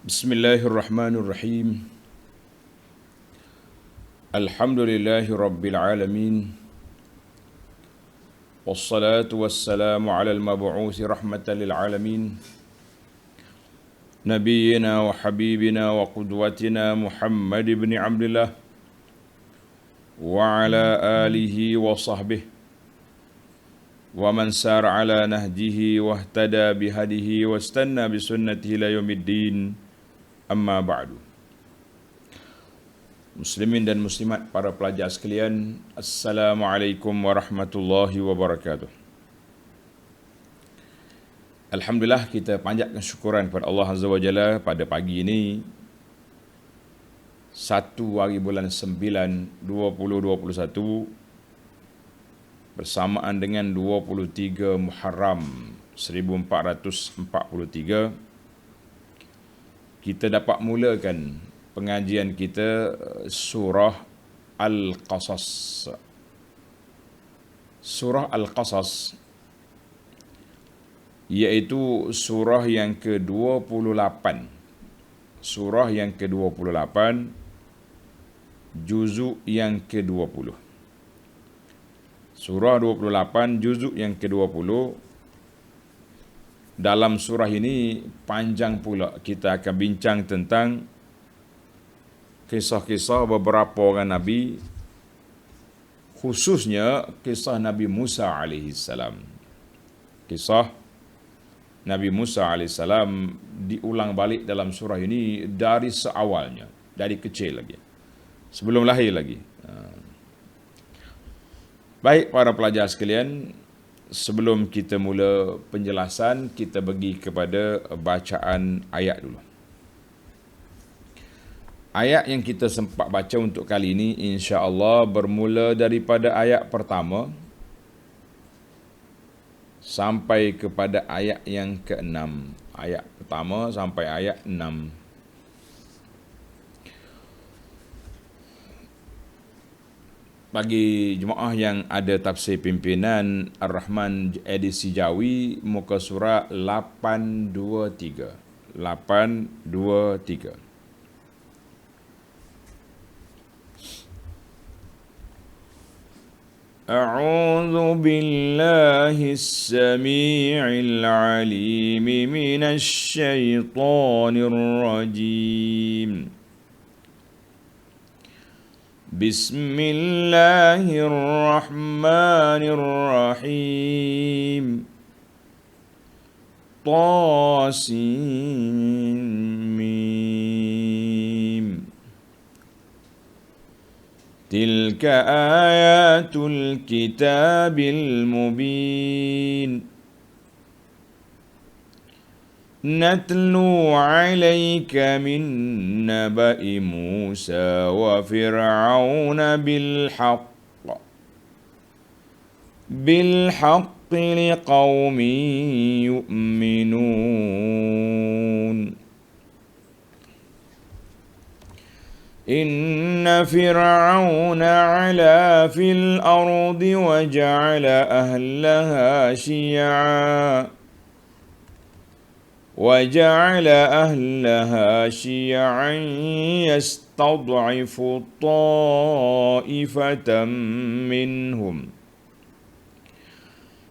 Bismillahirrahmanirrahim. Alhamdulillahi rabbil alamin. Wassalatu wassalamu ala al-mab'uthi rahmatan lil alamin. Nabiyyina wa habibina wa qudwatina Muhammad ibn Abdullah wa ala alihi wa sahbihi wa man sara ala nahjihi wa ihtada bihadihi wa istanna bi sunnatihi ila yaumiddin. Amma ba'du. Muslimin dan muslimat, para pelajar sekalian, Assalamualaikum warahmatullahi wabarakatuh. Alhamdulillah, kita panjatkan syukuran kepada Allah Azza wa Jalla pada pagi ini 1 hari bulan 9 2021 bersamaan dengan 23 Muharram 1443, kita dapat mulakan pengajian kita surah Al-Qasas. Surah Al-Qasas iaitu surah yang ke-28. Surah yang ke-28, juzuk yang ke-20. Surah 28, juzuk yang ke-20. Dalam surah ini panjang pula, kita akan bincang tentang kisah-kisah beberapa orang Nabi, khususnya kisah Nabi Musa AS. Kisah Nabi Musa AS diulang balik dalam surah ini dari seawalnya, dari kecil lagi, sebelum lahir lagi. Baik para pelajar sekalian, sebelum kita mula penjelasan, kita pergi kepada bacaan ayat dulu. Ayat yang kita sempat baca untuk kali ini insya-Allah bermula daripada ayat pertama sampai kepada ayat yang ke-6. Ayat pertama sampai ayat 6. Bagi jemaah yang ada tafsir pimpinan Ar-Rahman edisi Jawi, muka surat 823. 823. A'udzu billahi as-sami'il 'alim minasy syaithanir rajim. Bismillahirrahmanirrahim. Tasin mim. Tilka ayatul kitabil mubin. نتلو عليك من نبأ موسى وفرعون بالحق لقوم يؤمنون. إن فرعون علا في الأرض وجعل أهلها شيعا يستضعف طائفة منهم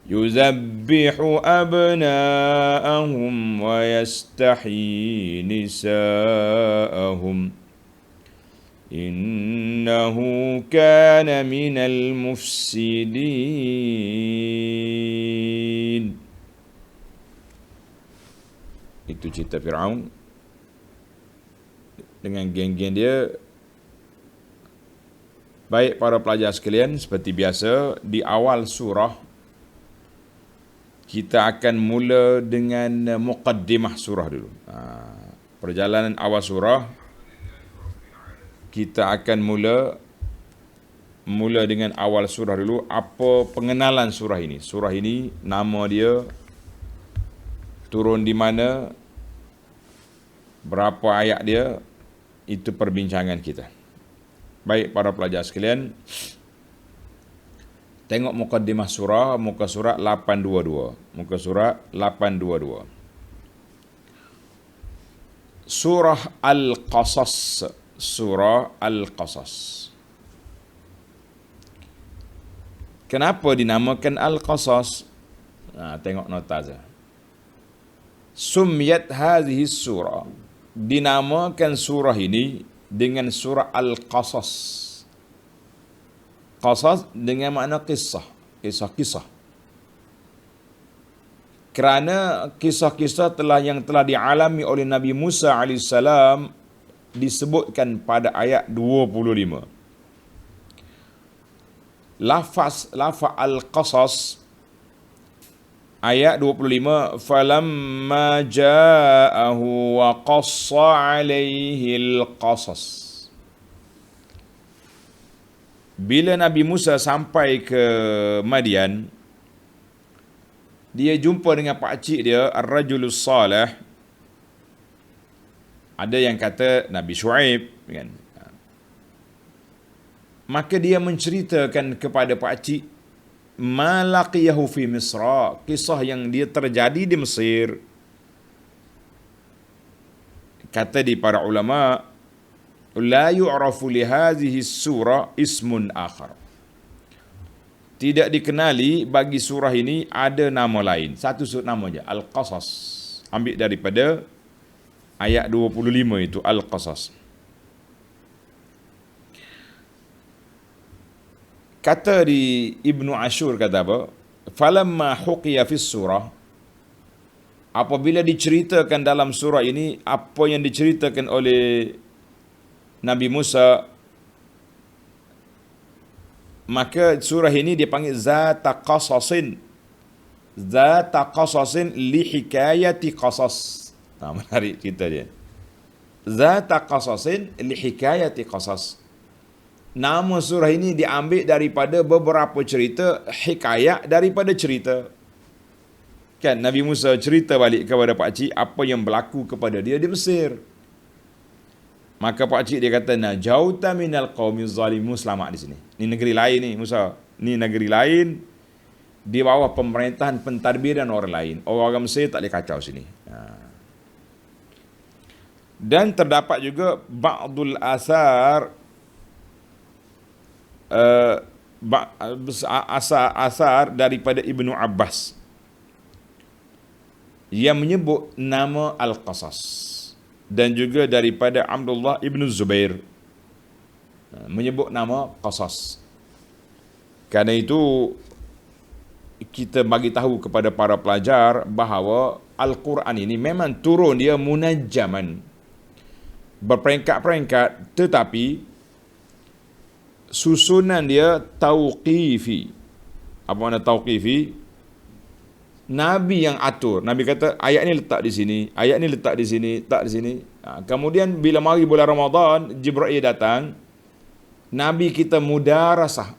يذبح أبناءهم ويستحيي نساءهم إنه كان من المفسدين. Itu cerita Fir'aun dengan geng-geng dia. Baik para pelajar sekalian, seperti biasa di awal surah kita akan mula dengan muqaddimah surah dulu. Perjalanan awal surah kita akan mula dengan awal surah dulu. Apa pengenalan surah ini? Surah ini nama dia, turun di mana, berapa ayat dia, itu perbincangan kita. Baik para pelajar sekalian, tengok muqaddimah surah, muka surat 822. Muka surat 822. Surah Al-Qasas. Surah Al-Qasas. Kenapa dinamakan Al-Qasas? Tengok nota saja. Sumyat hadhihi surah. Dinamakan surah ini dengan surah Al-Qasas. Qasas dengan makna kisah. Kisah-kisah. Kerana kisah-kisah yang telah dialami oleh Nabi Musa AS disebutkan pada ayat 25. Lafaz Al-Qasas ayat 25, falamma ja'ahu wa qassa 'alaihi al-qasas. Bila Nabi Musa sampai ke Madian, dia jumpa dengan pak cik dia, Ar-Rajulus Salih. Ada yang kata Nabi Shu'aib, kan? Maka dia menceritakan kepada pak cik ma laqiyahu fi Misra, kisah yang dia terjadi di Mesir. Kata di para ulama, la yu'rafu li hadhihi surah ismun akhar. Tidak dikenali bagi surah ini ada nama lain. Satu nama aja, Al-Qasas. Ambil daripada ayat 25 itu, Al-Qasas. Kata di Ibnu Ashur, kata apa? Falamma huqiya fis surah, apabila diceritakan dalam surah ini apa yang diceritakan oleh Nabi Musa, maka surah ini dipanggil Zata Qasasin. Zata Qasasin li hikayati qasas. Menarik cerita dia. Zata Qasasin li hikayati qasas. Nama surah ini diambil daripada beberapa cerita, hikayat daripada cerita. Kan Nabi Musa cerita balik kepada pak cik apa yang berlaku kepada dia di Mesir. Maka pak cik dia kata, najauta minal qaumiz zalimun, selamat di sini. Ni negeri lain ni Musa. Ni negeri lain di bawah pemerintahan pentadbiran orang lain. Orang Mesir tak boleh kacau sini. Dan terdapat juga ba'dul asar, asar daripada Ibnu Abbas yang menyebut nama Al-Qasas, dan juga daripada Abdullah Ibnu Zubair menyebut nama Qasas. Kerana itu kita bagi tahu kepada para pelajar bahawa Al-Quran ini memang turun dia munajjaman, berperingkat-peringkat, tetapi susunan dia tauqifi. Apa makna tauqifi? Nabi yang atur. Nabi kata ayat ni letak di sini, ayat ni letak di sini, letak di sini. Kemudian bila mari bulan Ramadan, Jibril datang, Nabi kita mudarasah,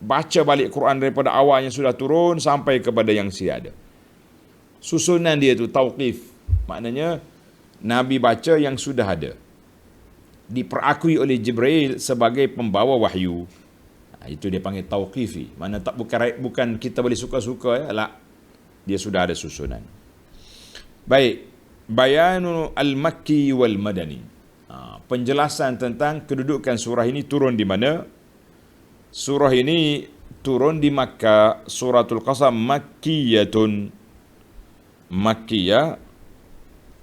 baca balik Quran daripada awal yang sudah turun sampai kepada yang ada. Susunan dia tu tauqif. Maknanya Nabi baca yang sudah ada, diperakui oleh Jibril sebagai pembawa wahyu. Itu dia panggil tauqifi. Mana tak bukan kita boleh suka-suka, ya, lah. Dia sudah ada susunan. Baik, bayanu al-makki wal madani. Penjelasan tentang kedudukan surah ini turun di mana. Surah ini turun di Makkah. Suratul Qasas makkiyatun. Makkiyah.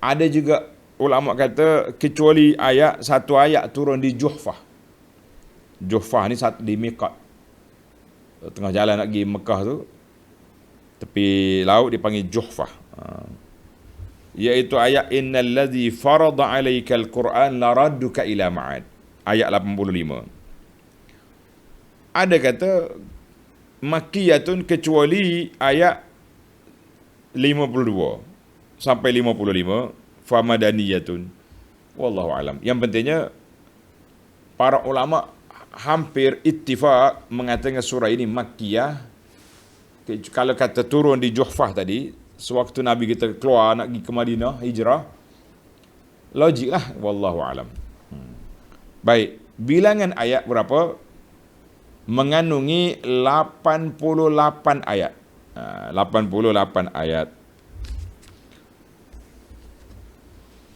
Ada juga ulama kata kecuali satu ayat turun di Juhfah. Juhfah ni di Miqat. Tengah jalan nak pergi Mekah tu, tepi laut dipanggil Juhfah. Iaitu ayat innal ladzi farada alaikal Quran laradduka ila ma'ad. Ayat 85. Ada kata makkiyatun kecuali ayat 52 sampai 55. Famadaniyatun. Wallahu alam. Yang pentingnya para ulama hampir ittifaq mengatakan surah ini makkiyah. Kalau kata turun di Juhfah tadi, sewaktu Nabi kita keluar nak pergi ke Madinah, hijrah, logiklah, wallahu alam. Baik, bilangan ayat berapa? Mengandungi 88 ayat. 88 ayat.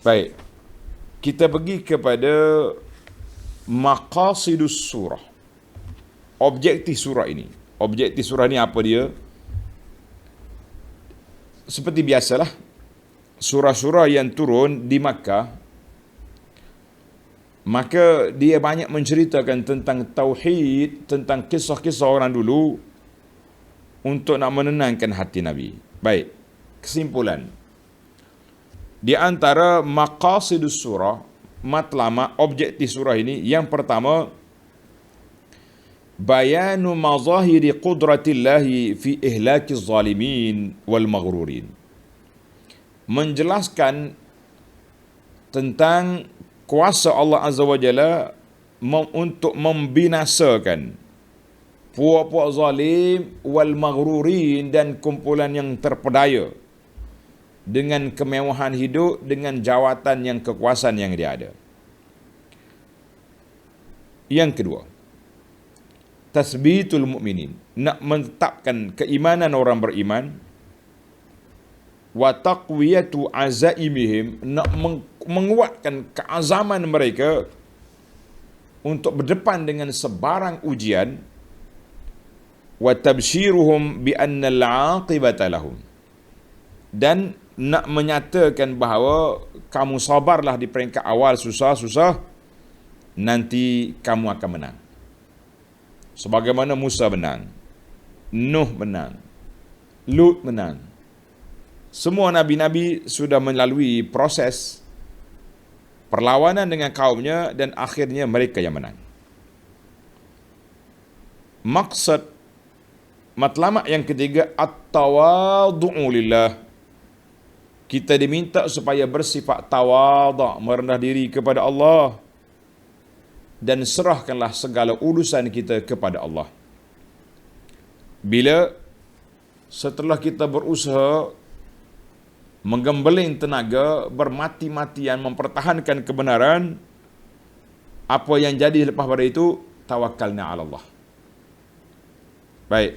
Baik. kita pergi kepada maqasidus surah. Objektif surah ini. Objektif surah ini apa dia? Seperti biasalah, surah-surah yang turun di Makkah, maka dia banyak menceritakan tentang tauhid, tentang kisah-kisah orang dulu untuk nak menenangkan hati Nabi. Baik, kesimpulan. Di antara maqasidus surah, matlamat objektif surah ini, yang pertama, bayanu mazahiri qudratillahi fi ihlakiz zalimin wal maghrurin. Menjelaskan tentang kuasa Allah Azza wa Jalla untuk membinasakan puak-puak zalim wal maghrurin dan kumpulan yang terpedaya dengan kemewahan hidup, dengan jawatan yang kekuasaan yang dia ada. Yang kedua, tasbitul mu'minin, nak menetapkan keimanan orang beriman, wa taqwiyatu azaimihim, nak menguatkan keazaman mereka untuk berdepan dengan sebarang ujian, wa tabshiruhum bi anna al-aqibata lahum, dan nak menyatakan bahawa kamu sabarlah di peringkat awal susah-susah, nanti kamu akan menang. Sebagaimana Musa menang, Nuh menang, Lut menang. Semua nabi-nabi sudah melalui proses perlawanan dengan kaumnya dan akhirnya mereka yang menang. Maksud matlamat yang ketiga, at-tawadhu'u lillah. Kita diminta supaya bersifat tawadhu', merendah diri kepada Allah, dan serahkanlah segala urusan kita kepada Allah. Bila setelah kita berusaha menggembeling tenaga, bermati-matian mempertahankan kebenaran, apa yang jadi lepas pada itu, tawakkalna ala Allah. Baik.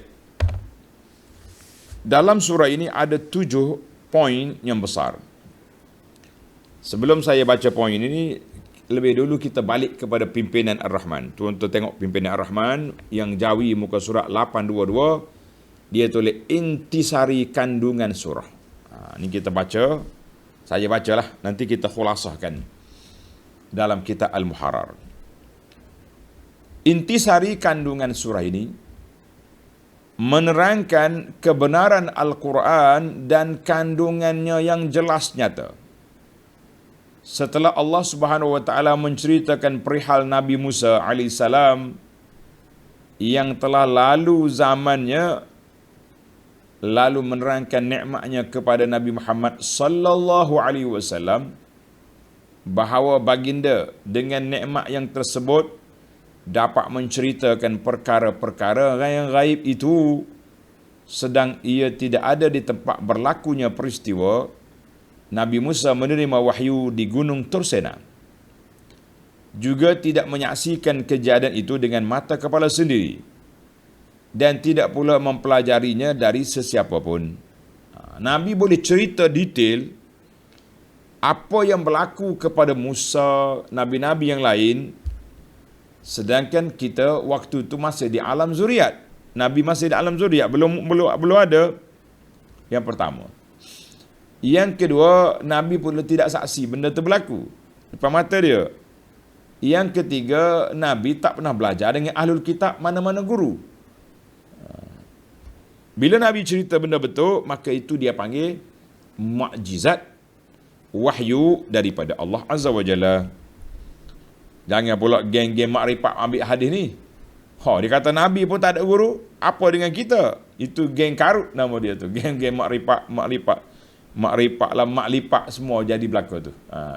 Dalam surah ini ada 7 poin yang besar. Sebelum saya baca poin ini, lebih dulu kita balik kepada pimpinan Ar-Rahman. Tuan-tuan tengok pimpinan Ar-Rahman yang Jawi muka surat 822, dia tulis intisari kandungan surah. Ini kita baca, saya bacalah, nanti kita khulasahkan dalam kitab Al-Muharrar. Intisari kandungan surah ini menerangkan kebenaran Al-Quran dan kandungannya yang jelas nyata. Setelah Allah Subhanahu wa taala menceritakan perihal Nabi Musa alaihissalam yang telah lalu zamannya, lalu menerangkan nikmatnya kepada Nabi Muhammad sallallahu alaihi wasallam, bahawa baginda dengan nikmat yang tersebut dapat menceritakan perkara-perkara yang gaib itu, sedang ia tidak ada di tempat berlakunya peristiwa. Nabi Musa menerima wahyu di Gunung Tursena, juga tidak menyaksikan kejadian itu dengan mata kepala sendiri, dan tidak pula mempelajarinya dari sesiapa pun. Nabi boleh cerita detail apa yang berlaku kepada Musa, nabi-nabi yang lain, sedangkan kita waktu itu masih di alam zuriat. Nabi masih di alam zuriat, belum ada. Yang pertama. Yang kedua, Nabi pun tidak saksi benda itu berlaku depan mata dia. Yang ketiga, Nabi tak pernah belajar dengan ahlul kitab mana-mana guru. Bila Nabi cerita benda betul, maka itu dia panggil mukjizat, wahyu daripada Allah Azza wa Jalla. Jangan pula geng-geng makrifat ambil hadis ni. Dia kata Nabi pun tak ada guru, apa dengan kita? Itu geng karut nama dia tu. Geng-geng makrifat lah, maklifat semua jadi belaka tu.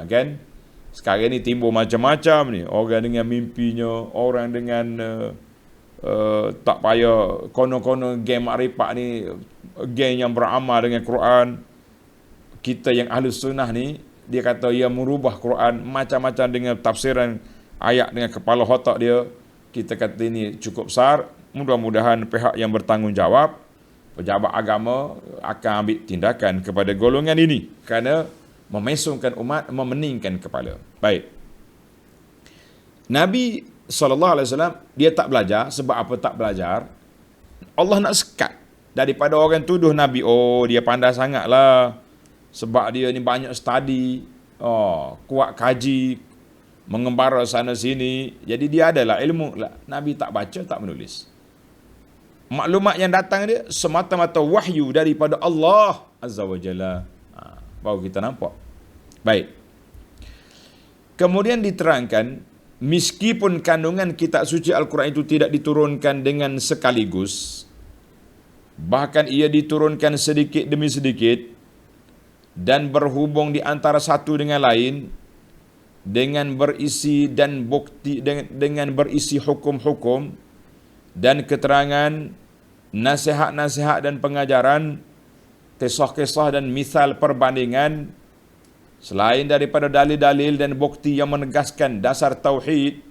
Kan? Sekarang ni timbul macam-macam ni. Orang dengan mimpinya, orang dengan tak payah kono-kono geng makrifat ni, geng yang beramal dengan Quran. Kita yang ahli sunnah ni, dia kata ia merubah Quran macam-macam dengan tafsiran ayat dengan kepala otak dia. Kita kata ini cukup besar. Mudah-mudahan pihak yang bertanggungjawab, pejabat agama, akan ambil tindakan kepada golongan ini, kerana memesongkan umat, memeningkan kepala. Baik. Nabi SAW, dia tak belajar. Sebab apa tak belajar? Allah nak sekat daripada orang tuduh Nabi, oh dia pandai sangat lah, sebab dia ni banyak study, kuat kaji, mengembara sana sini, jadi dia adalah ilmu. Nabi tak baca, tak menulis. Maklumat yang datang dia semata-mata wahyu daripada Allah Azza wa Jalla. Baru kita nampak. Baik. Kemudian diterangkan, meskipun kandungan kitab suci Al-Quran itu tidak diturunkan dengan sekaligus, bahkan ia diturunkan sedikit demi sedikit dan berhubung di antara satu dengan lain, dengan berisi dan bukti, dengan berisi hukum-hukum dan keterangan, nasihat-nasihat dan pengajaran, kisah-kisah dan misal perbandingan, selain daripada dalil-dalil dan bukti yang menegaskan dasar tauhid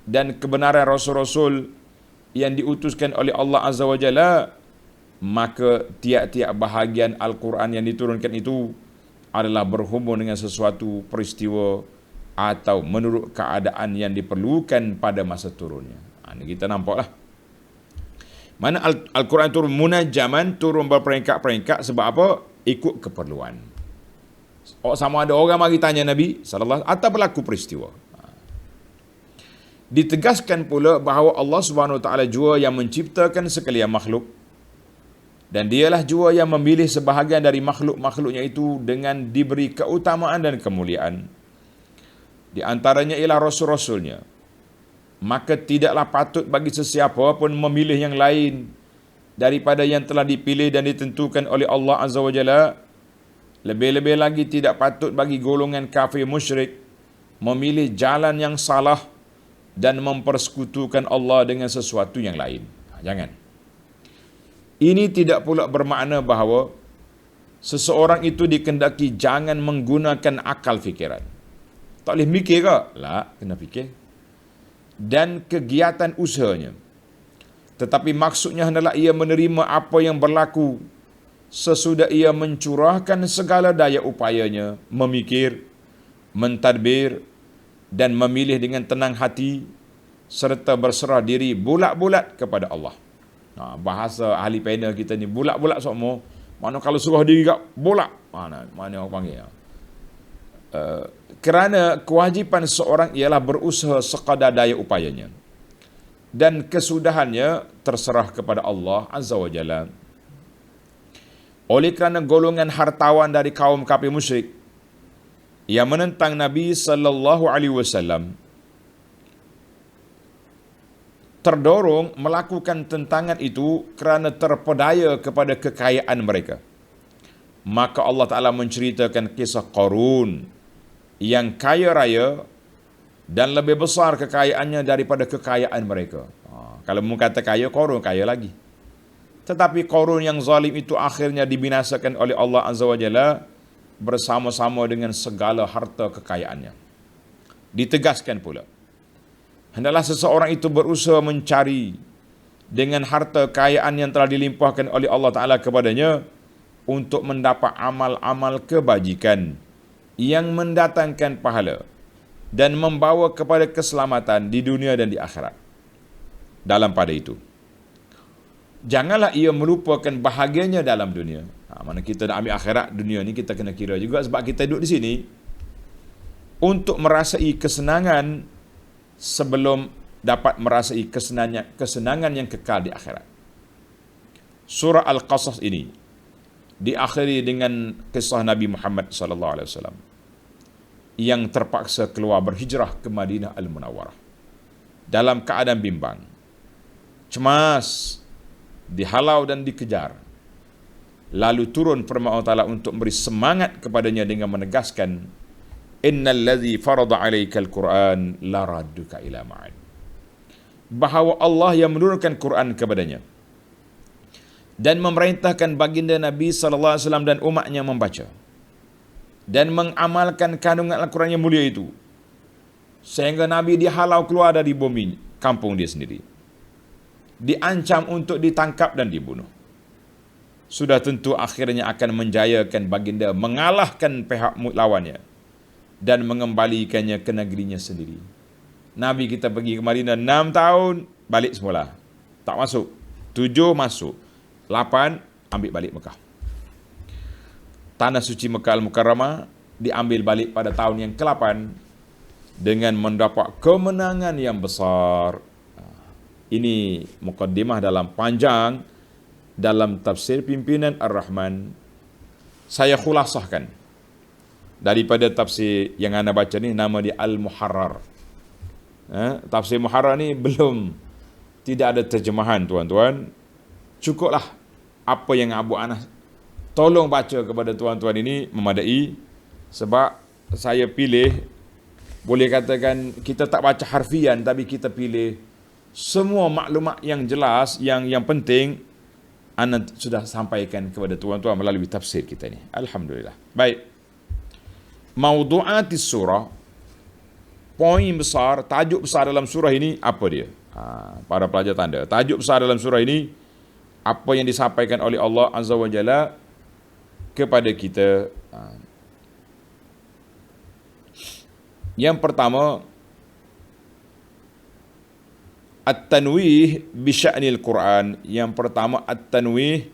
dan kebenaran rasul-rasul yang diutuskan oleh Allah Azza wa Jalla, maka tiap-tiap bahagian Al-Quran yang diturunkan itu adalah berhubung dengan sesuatu peristiwa atau menurut keadaan yang diperlukan pada masa turunnya. Ini kita nampaklah. Mana Al-Quran turun munajaman, turun berperingkat-peringkat. Sebab apa? Ikut keperluan. Sama ada orang mari tanya Nabi sallallahu atau berlaku peristiwa. Ditegaskan pula bahawa Allah Subhanahu Wa Taala jua yang menciptakan sekalian makhluk, dan dialah jua yang memilih sebahagian dari makhluk-makhluknya itu dengan diberi keutamaan dan kemuliaan. Di antaranya ialah rasul-rasulnya. Maka tidaklah patut bagi sesiapa pun memilih yang lain daripada yang telah dipilih dan ditentukan oleh Allah Azza wa Jalla. Lebih-lebih lagi tidak patut bagi golongan kafir musyrik memilih jalan yang salah dan mempersekutukan Allah dengan sesuatu yang lain. Jangan. Ini tidak pula bermakna bahawa seseorang itu dikendaki jangan menggunakan akal fikiran. Tak boleh mikir ke? Tak, kena fikir. Dan kegiatan usahanya. Tetapi maksudnya hendaklah ia menerima apa yang berlaku sesudah ia mencurahkan segala daya upayanya, memikir, mentadbir dan memilih dengan tenang hati serta berserah diri bulat-bulat kepada Allah. Bahasa ahli panel kita ni bulat-bulat semua. Mana kalau suruh diri kat bulat, mana orang panggil. Kerana kewajipan seorang ialah berusaha sekadar daya upayanya, dan kesudahannya terserah kepada Allah Azza wa Jalla. Oleh kerana golongan hartawan dari kaum kafir musyrik yang menentang Nabi sallallahu alaihi wasallam terdorong melakukan tentangan itu kerana terpedaya kepada kekayaan mereka, maka Allah Ta'ala menceritakan kisah Qarun yang kaya raya dan lebih besar kekayaannya daripada kekayaan mereka. Kalau mu kata kaya, Qarun kaya lagi. Tetapi Qarun yang zalim itu akhirnya dibinasakan oleh Allah Azza wa Jalla bersama-sama dengan segala harta kekayaannya. Ditegaskan pula, hendaklah seseorang itu berusaha mencari dengan harta kekayaan yang telah dilimpahkan oleh Allah Ta'ala kepadanya untuk mendapat amal-amal kebajikan yang mendatangkan pahala dan membawa kepada keselamatan di dunia dan di akhirat. Dalam pada itu, janganlah ia melupakan bahagianya dalam dunia. Mana kita nak ambil akhirat, dunia ni kita kena kira juga, sebab kita duduk di sini untuk merasai kesenangan sebelum dapat merasai kesenangan yang kekal di akhirat. Surah Al-Qasas ini diakhiri dengan kisah Nabi Muhammad sallallahu alaihi wasallam yang terpaksa keluar berhijrah ke Madinah Al-Munawwarah dalam keadaan bimbang, cemas, dihalau dan dikejar. Lalu turun firman Allah Ta'ala untuk memberi semangat kepadanya dengan menegaskan, innal ladzi farada 'alaikal Qur'an la radduka ila ma'ad. Bahawa Allah yang menurunkan Quran kepadanya dan memerintahkan baginda Nabi sallallahu alaihi wasallam dan umatnya membaca dan mengamalkan kandungan Al-Quran yang mulia itu, sehingga Nabi dihalau keluar dari bumi kampung dia sendiri, diancam untuk ditangkap dan dibunuh. sudah tentu akhirnya akan menjayakan baginda, mengalahkan pihak lawannya dan mengembalikannya ke negerinya sendiri. Nabi kita pergi ke Madinah 6 tahun, balik semula. Tak masuk. 7 masuk. 8 ambil balik Mekah. Tanah suci Mekah Al-Mukarramah diambil balik pada tahun yang ke-8 dengan mendapat kemenangan yang besar. Ini mukaddimah dalam panjang dalam tafsir pimpinan Ar-Rahman. Saya khulasahkan daripada tafsir yang anda baca ni, nama dia Al-Muharrar. Tafsir Muharrar ni tidak ada terjemahan tuan-tuan. Cukuplah apa yang Abu Anas tolong baca kepada tuan-tuan ini memadai. Sebab saya pilih, boleh katakan kita tak baca harfian, tapi kita pilih semua maklumat yang jelas, yang penting Ana sudah sampaikan kepada tuan-tuan melalui tafsir kita ni. Alhamdulillah. Baik. Maudu'atis surah, poin besar, tajuk besar dalam surah ini apa dia? Para pelajar tanda. Tajuk besar dalam surah ini, apa yang disampaikan oleh Allah Azza wa Jalla kepada kita. Yang pertama, at-tanwih bi sya'nil Quran. Yang pertama, at-tanwih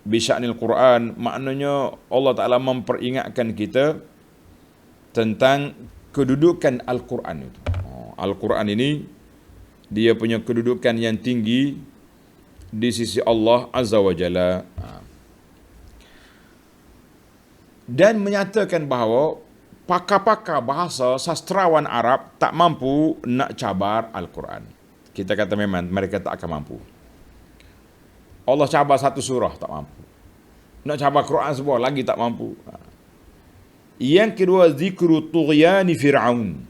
bi sya'nil Quran, maknanya Allah Ta'ala memperingatkan kita tentang kedudukan Al-Quran itu. Al-Quran ini dia punya kedudukan yang tinggi di sisi Allah Azza wa Jalla. Dan menyatakan bahawa pakar-pakar bahasa, sastrawan Arab tak mampu nak cabar Al-Quran. Kita kata memang mereka tak akan mampu. Allah cabar satu surah tak mampu. Nak cabar Quran sebuah lagi tak mampu. Yang kedua, zikru tughyani Fir'aun.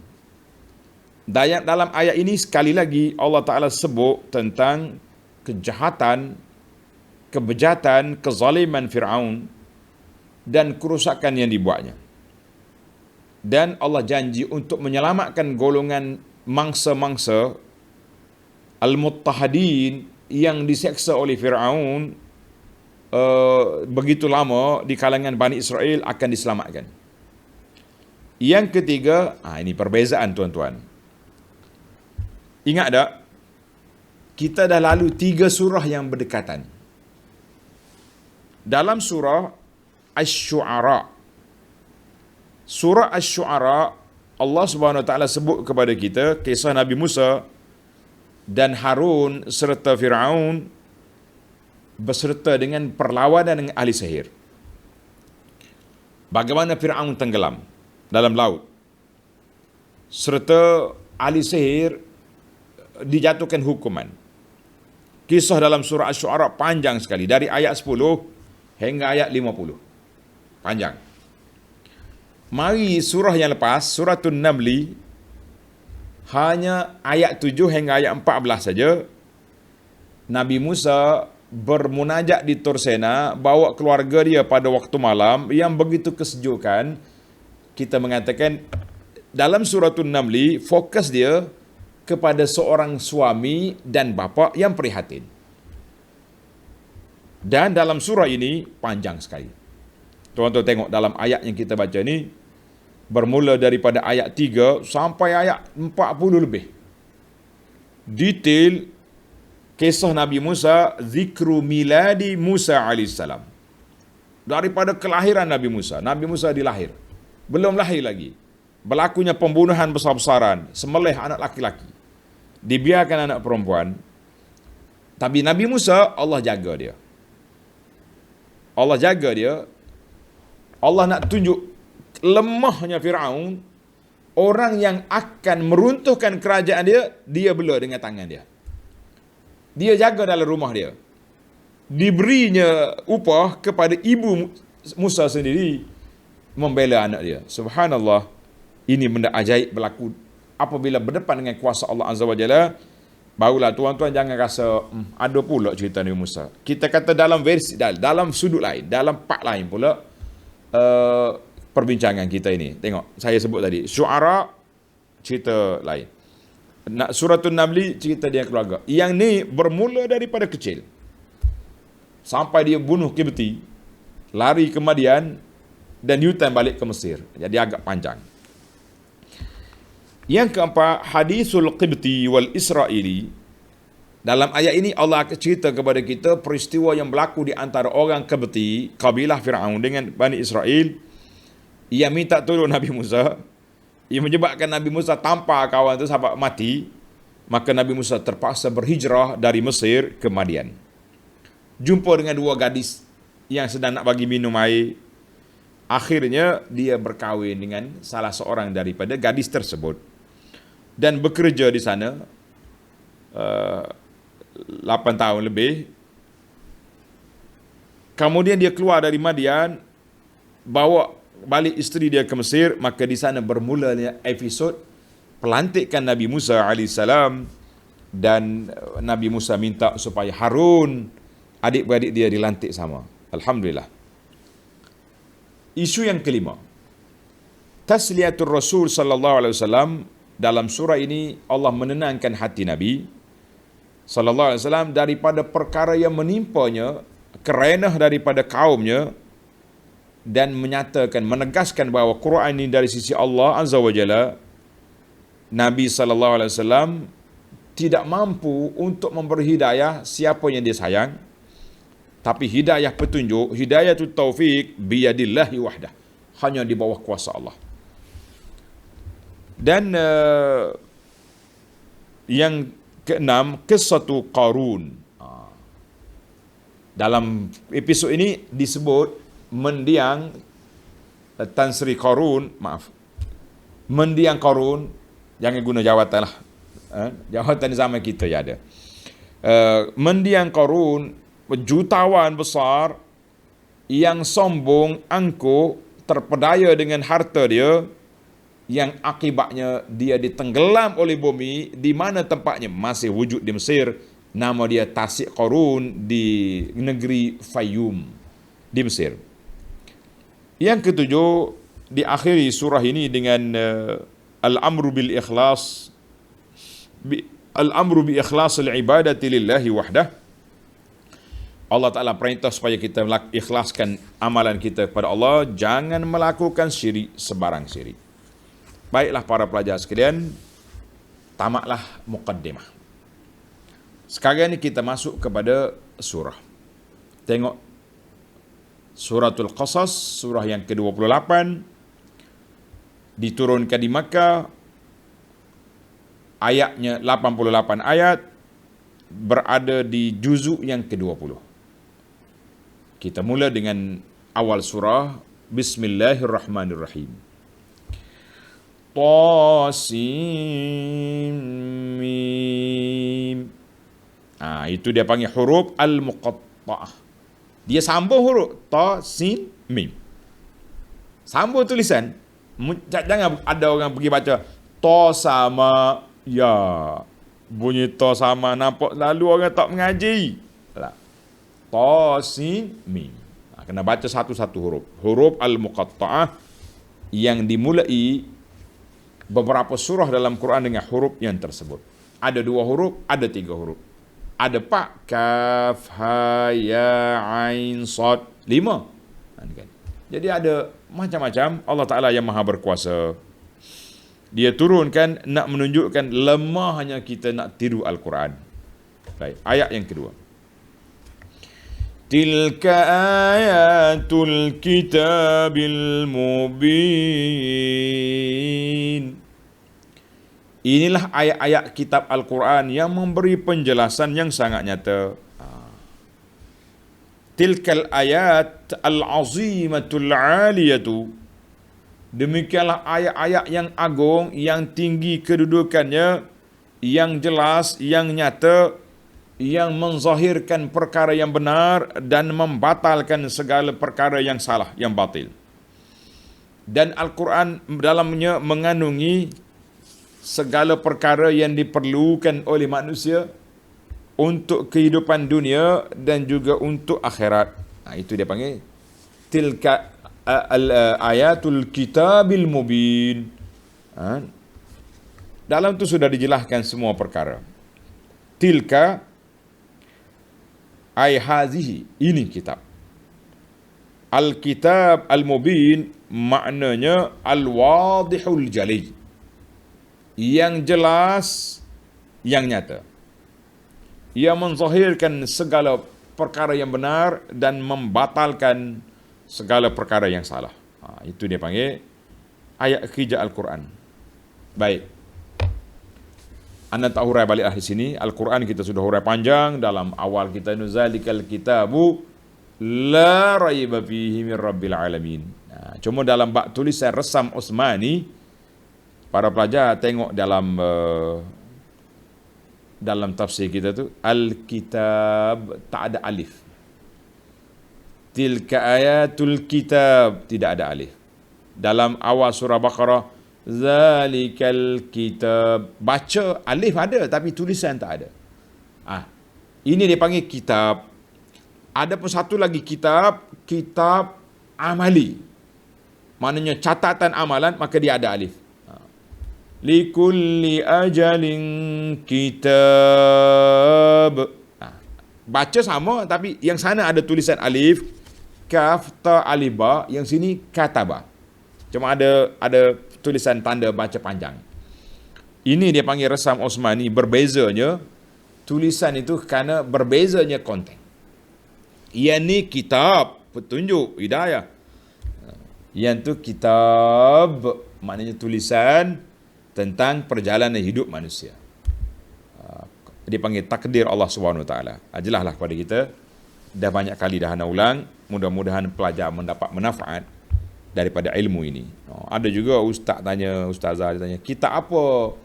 Dalam ayat ini sekali lagi Allah Ta'ala sebut tentang kejahatan, kebejatan, kezaliman Fir'aun dan kerusakan yang dibuatnya. Dan Allah janji untuk menyelamatkan golongan mangsa-mangsa Al-Muttahadin yang diseksa oleh Fir'aun begitu lama di kalangan Bani Israel akan diselamatkan. Yang ketiga, ini perbezaan tuan-tuan. Ingat tak? Kita dah lalu 3 surah yang berdekatan. Dalam surah Asy-Syu'ara, surah Asy-Syu'ara, Allah Subhanahu Wa Taala sebut kepada kita kisah Nabi Musa dan Harun serta Fir'aun berserta dengan perlawanan dengan ahli sihir. Bagaimana Fir'aun tenggelam dalam laut, serta ahli sihir dijatuhkan hukuman. Kisah dalam surah Asy-Syu'ara panjang sekali, dari ayat 10 hingga ayat 50. Panjang. Mari surah yang lepas, Suratul Namli, hanya ayat 7 hingga ayat 14 saja. Nabi Musa bermunajat di Tur Sena, bawa keluarga dia pada waktu malam yang begitu kesejukan. Kita mengatakan dalam Suratul Namli, fokus dia kepada seorang suami dan bapa yang prihatin. Dan dalam surah ini panjang sekali. Tuan-tuan tengok dalam ayat yang kita baca ni, bermula daripada ayat 3 sampai ayat 40 lebih. Detail kisah Nabi Musa, zikru miladi Musa alaihissalam. Daripada kelahiran Nabi Musa. Nabi Musa dilahir. Belum lahir lagi. Berlakunya pembunuhan besar-besaran, sembelih anak laki-laki, dibiarkan anak perempuan. Tapi Nabi Musa, Allah jaga dia. Allah jaga dia. Allah nak tunjuk lemahnya Fir'aun, orang yang akan meruntuhkan kerajaan dia, dia bela dengan tangan dia. Dia jaga dalam rumah dia. Diberinya upah kepada ibu Musa sendiri membela anak dia. Subhanallah, ini benda ajaib berlaku apabila berdepan dengan kuasa Allah Azza wa Jalla. Barulah tuan-tuan jangan rasa ada pula cerita Nabi Musa. Kita kata dalam versi, dalam sudut lain, dalam part lain pula perbincangan kita ini. Tengok, saya sebut tadi Syu'ara, cerita lain. Suratul Namli, cerita dia keluarga. Yang ni bermula daripada kecil sampai dia bunuh Qibti, lari ke Madian, dan U-turn balik ke Mesir. Jadi agak panjang. Yang keempat, hadisul Qibti wal Israili. Dalam ayat ini Allah akan cerita kepada kita peristiwa yang berlaku di antara orang Qibti, kabilah Fir'aun dengan Bani Israel, yang minta tolong Nabi Musa. Ia menyebabkan Nabi Musa tampar kawan itu sampai mati. Maka Nabi Musa terpaksa berhijrah dari Mesir ke Madian. Jumpa dengan dua gadis yang sedang nak bagi minum air. Akhirnya dia berkahwin dengan salah seorang daripada gadis tersebut. Dan bekerja di sana 8 tahun lebih. Kemudian dia keluar dari Madian, bawa balik isteri dia ke Mesir. Maka di sana bermulanya episod pelantikan Nabi Musa AS. Dan Nabi Musa minta supaya Harun, adik-beradik dia, dilantik sama. Alhamdulillah. Isu yang kelima, tasliyatul Rasul sallallahu alaihi wasallam. Dalam surah ini Allah menenangkan hati Nabi sallallahu alaihi wasallam daripada perkara yang menimpanya, kerenah daripada kaumnya, dan menyatakan, menegaskan bahawa Quran ini dari sisi Allah Azza wa Jalla. Nabi sallallahu alaihi wasallam tidak mampu untuk memberi hidayah siapa yang dia sayang, tapi hidayah petunjuk, hidayatul taufik biyadillahi wahdah, hanya di bawah kuasa Allah. Dan yang keenam, kisatu Qarun. Dalam episod ini disebut mendiang Tan Sri Qarun, mendiang Qarun, jangan guna jawatan lah. Jawatan zaman kita ya ada. Mendiang Qarun, jutawan besar yang sombong, angkuh, terpedaya dengan harta dia, yang akibatnya dia ditenggelam oleh bumi. Di mana tempatnya? Masih wujud di Mesir. Nama dia Tasik Qarun, di negeri Fayyum di Mesir. Yang ketujuh, diakhiri surah ini dengan al-amru bil ikhlas, al-amru bi ikhlasil ibadati lillahi wahdah. Allah Ta'ala perintah supaya kita ikhlaskan amalan kita kepada Allah, jangan melakukan syirik, sebarang syirik. Baiklah para pelajar sekalian, tamatlah muqaddimah. Sekarang ni kita masuk kepada surah. Tengok Suratul Qasas, surah yang ke-28, diturunkan di Makkah, ayatnya 88 ayat, berada di juzuk yang ke-20. Kita mula dengan awal surah. Bismillahirrahmanirrahim. Tasim Mim. Itu dia panggil huruf al-muqatta'ah. Dia sambung huruf ta, sin, mim. Sambung tulisan. Jangan ada orang pergi baca ta sama ya. Bunyi ta sama, nampak lalu orang tak mengaji. Ta, sin, mim. Kena baca satu-satu huruf. Huruf al-muqatta'ah yang dimulai beberapa surah dalam Quran dengan huruf yang tersebut. Ada 2 huruf, ada 3 huruf. Ada 4, kaf, ha, ya, ain, sad, 5. Jadi ada macam-macam. Allah Ta'ala yang maha berkuasa. Dia turunkan nak menunjukkan lemahnya kita nak tiru Al-Quran. Baik, ayat yang kedua. Tilka ayatul kitabil mubin. Inilah ayat-ayat kitab Al-Quran yang memberi penjelasan yang sangat nyata. Tilkal ayat al-azimatul aliyatu. Demikianlah ayat-ayat yang agung, yang tinggi kedudukannya, yang jelas, yang nyata, yang menzahirkan perkara yang benar dan membatalkan segala perkara yang salah, yang batil. Dan Al-Quran dalamnya mengandungi segala perkara yang diperlukan oleh manusia untuk kehidupan dunia dan juga untuk akhirat. Itu dia panggil tilka ayatul kitabil mubin. Dalam itu sudah dijelaskan semua perkara. Tilka Ai hazihi, ini kitab. Al-kitab al-mubin maknanya al-wadihul jali. Yang jelas, yang nyata. Ia menzahirkan segala perkara yang benar dan membatalkan segala perkara yang salah. Itu dia panggil ayat ketiga Al-Quran. Baik. Anda tak hurai baliklah di sini. Al-Quran kita sudah hurai panjang dalam awal kita, zalikal kitabu la raiba fihi min rabbil alamin. Cuma dalam bab tulisan resam Utsmani, para pelajar tengok dalam tafsir kita tu, Al-Kitab tak ada alif. Tilka ayatul kitab, tidak ada alif. Dalam awal surah Baqarah, Zalikal kitab, baca alif ada tapi tulisan tak ada. Ini dia panggil kitab. Ada pun satu lagi kitab amali. Maknanya catatan amalan, maka dia ada alif. Likulli ajalin kitab. Baca sama tapi yang sana ada tulisan alif, kaf, ta, alif, ba, yang sini kataba. Cuma ada tulisan tanda baca panjang. Ini dia panggil resam Utsmani. Berbezanya tulisan itu kerana berbezanya konten. Yang ni kitab, petunjuk, hidayah. Yang tu kitab, maknanya tulisan tentang perjalanan hidup manusia. Dia panggil takdir Allah SWT. Jelaslah kepada kita. Dah banyak kali dah ana ulang. Mudah-mudahan pelajar mendapat manfaat daripada ilmu ini. Ada juga ustazah tanya, kitab apa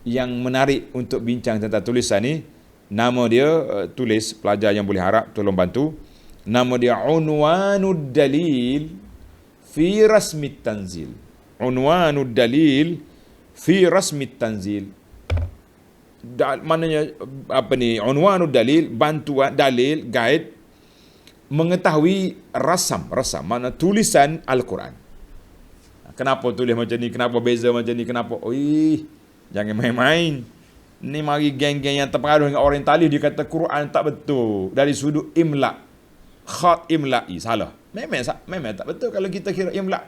yang menarik untuk bincang tentang tulisan ni? Nama dia, tulis, pelajar yang boleh harap tolong bantu. Nama dia Unwanud Dalil fi Rasmit Tanzil. Unwanud Dalil fi Rasmit Tanzil. Maknanya apa ni? Unwanud Dalil, bantuan, dalil, guide mengetahui rasam, mana tulisan Al-Quran. Kenapa tulis macam ni, kenapa beza macam ni, kenapa, jangan main-main. Ni mari geng-geng yang terpengaruh dengan orientalis, dia kata Quran tak betul dari sudut imla, khat imla'i, salah. Memang tak betul kalau kita kira imla.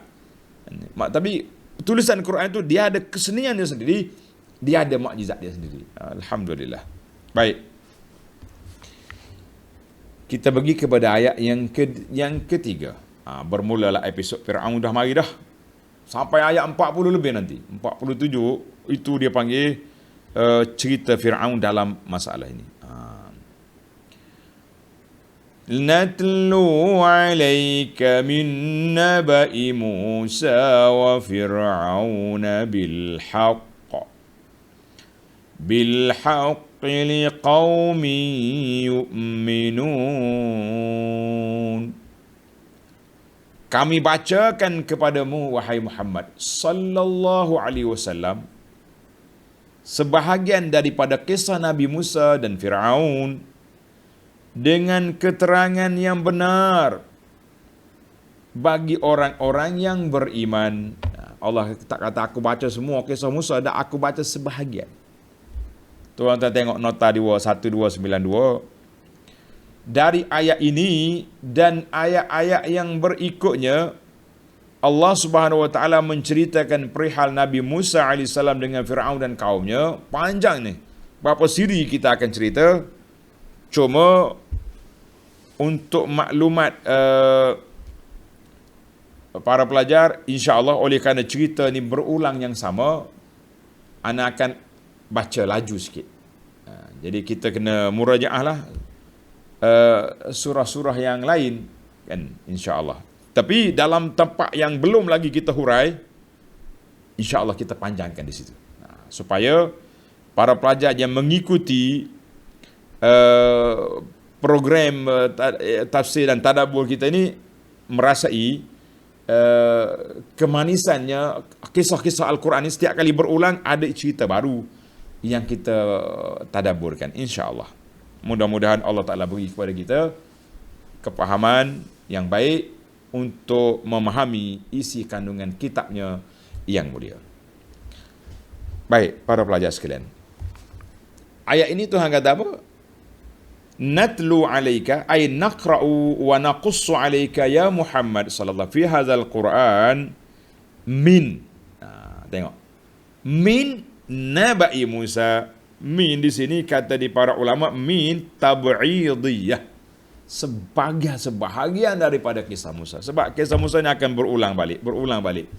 Tapi tulisan Quran itu dia ada kesenian dia sendiri, dia ada mukjizat dia sendiri. Alhamdulillah. Baik. Kita pergi kepada ayat yang ketiga. Bermulalah episod Fir'aun dah mari dah. Sampai ayat 40 lebih nanti. 47 itu dia panggil cerita Fir'aun dalam masalah ini. Natlu alayka min naba'i Musa wa Fir'aun bilhaq liqaumi yu'minun. Kami bacakan kepadamu wahai Muhammad sallallahu alaihi wasallam sebahagian daripada kisah Nabi Musa dan Firaun dengan keterangan yang benar bagi orang-orang yang beriman. Allah tak kata aku baca semua kisah Musa, dah aku baca sebahagian. Tuan-tuan tengok nota 1292. Dari ayat ini dan ayat-ayat yang berikutnya, Allah Subhanahu wa taala menceritakan perihal Nabi Musa AS dengan Firaun dan kaumnya. Panjang ni. Berapa siri kita akan cerita. Cuma untuk maklumat para pelajar, insya-Allah oleh kerana cerita ni berulang yang sama, ana akan baca laju sikit. Jadi kita kena murajaah lah surah-surah yang lain kan, insya-Allah. Tapi dalam tempat yang belum lagi kita hurai, insya-Allah kita panjangkan di situ. Supaya para pelajar yang mengikuti program tafsir dan tadabbur kita ini merasai kemanisannya. Kisah-kisah Al-Quran ini setiap kali berulang ada cerita baru yang kita tadabburkan, insya-Allah. Mudah-mudahan Allah Ta'ala beri kepada kita kepahaman yang baik untuk memahami isi kandungan kitabnya yang mulia. Baik, para pelajar sekalian. Ayat ini Tuhan kata apa? natlu alaika ay naqra'u wa naqussu alaika ya Muhammad sallallahu fi hadzal Quran min. Tengok. Min nabai Musa. Min di sini kata di para ulama min tab'idiyah. Sebahagian daripada kisah Musa. Sebab kisah Musa ini akan berulang balik.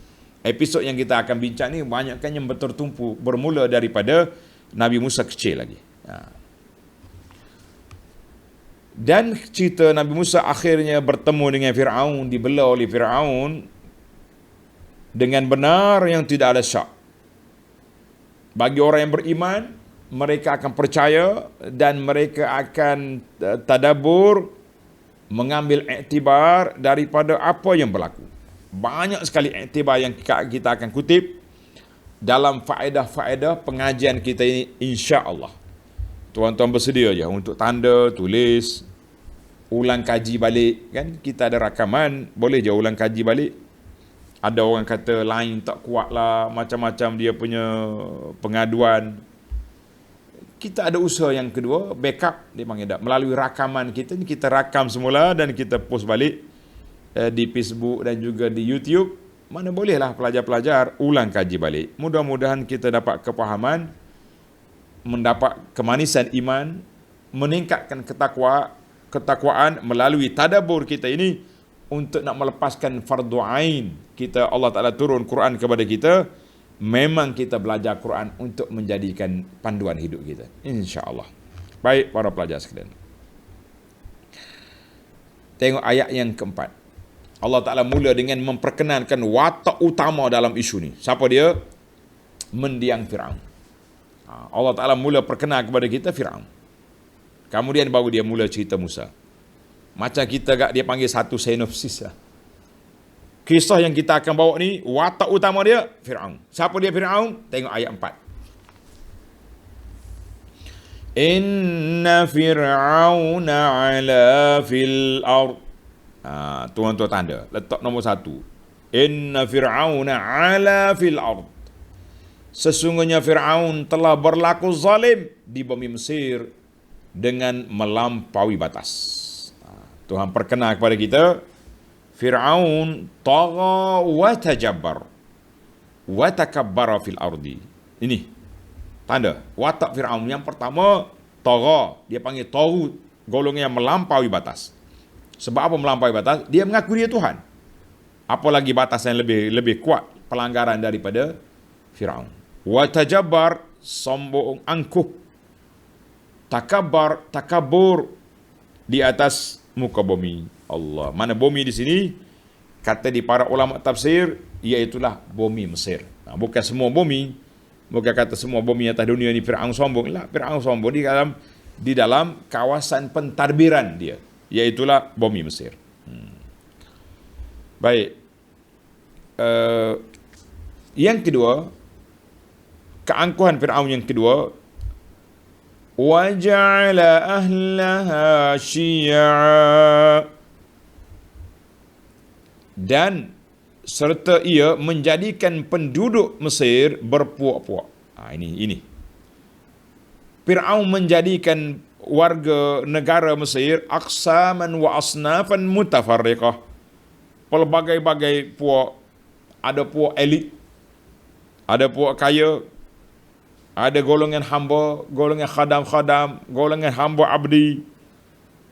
Episod yang kita akan bincang ni banyakkan yang bertumpu bermula daripada Nabi Musa kecil lagi. Dan cerita Nabi Musa akhirnya bertemu dengan Fir'aun, dibelah oleh Fir'aun dengan benar yang tidak ada syak. Bagi orang yang beriman, mereka akan percaya dan mereka akan tadabbur, mengambil iktibar daripada apa yang berlaku. Banyak sekali iktibar yang kita akan kutip dalam faedah-faedah pengajian kita ini, insya-Allah. Tuan-tuan bersedia je untuk tanda, tulis, ulang kaji balik. Kan kita ada rakaman, boleh je ulang kaji balik. Ada orang kata line tak kuat lah, macam-macam dia punya pengaduan. Kita ada usaha yang kedua, backup dia panggil dah. Melalui rakaman kita ni, kita rakam semula dan kita post balik di Facebook dan juga di YouTube. Mana bolehlah pelajar-pelajar ulang kaji balik. Mudah-mudahan kita dapat kepahaman, mendapat kemanisan iman, meningkatkan ketakwaan melalui tadabbur kita ini untuk nak melepaskan fardu ain. Kita, Allah Ta'ala turun Quran kepada kita, memang kita belajar Quran untuk menjadikan panduan hidup kita, insya-Allah. Baik para pelajar sekalian, tengok ayat yang keempat. Allah Ta'ala mula dengan memperkenalkan watak utama dalam isu ni. Siapa dia? Mendiang Fir'aun. Allah Ta'ala mula perkenal kepada kita Fir'aun. Kemudian baru dia mula cerita Musa. Macam kita dia panggil satu sinopsis lah. Kisah yang kita akan bawa ni, watak utama dia Fir'aun. Siapa dia Fir'aun? Tengok ayat 4. Inna Fir'auna ala fil ard. Tuan-tuan tanda, letak nombor 1. Inna Fir'auna ala fil ard. Sesungguhnya Fir'aun telah berlaku zalim di bumi Mesir dengan melampaui batas. Tuhan perkenal kepada kita, Fir'aun tagha wa tajabbar wa takabbara fil ardi. Ini tanda watak Fir'aun. Yang pertama, tagha, dia panggil taghut, golongan yang melampaui batas. Sebab apa melampaui batas? Dia mengaku dia Tuhan. Apalagi batas yang lebih kuat pelanggaran daripada Fir'aun. Wa tajabbar, sombong angkuh. Takabur di atas muka bumi. Allah. Mana bumi di sini? Kata di para ulama tafsir, iaitulah bumi Mesir. Bukan semua bumi. Bukan kata semua bumi atas dunia ni Fir'aun sombong. Lah, Fir'aun sombong di dalam kawasan pentadbiran dia, iaitulah bumi Mesir. Baik. Yang kedua, keangkuhan Fir'aun yang kedua, waja'ala ahlaha syi'a, dan serta ia menjadikan penduduk Mesir berpuak-puak. Ini Fir'aun menjadikan warga negara Mesir aqsaman wa asnafan mutafarriqah, pelbagai-bagai puak. Ada puak elit, ada puak kaya, ada golongan hamba, golongan khadam-khadam, golongan hamba abdi,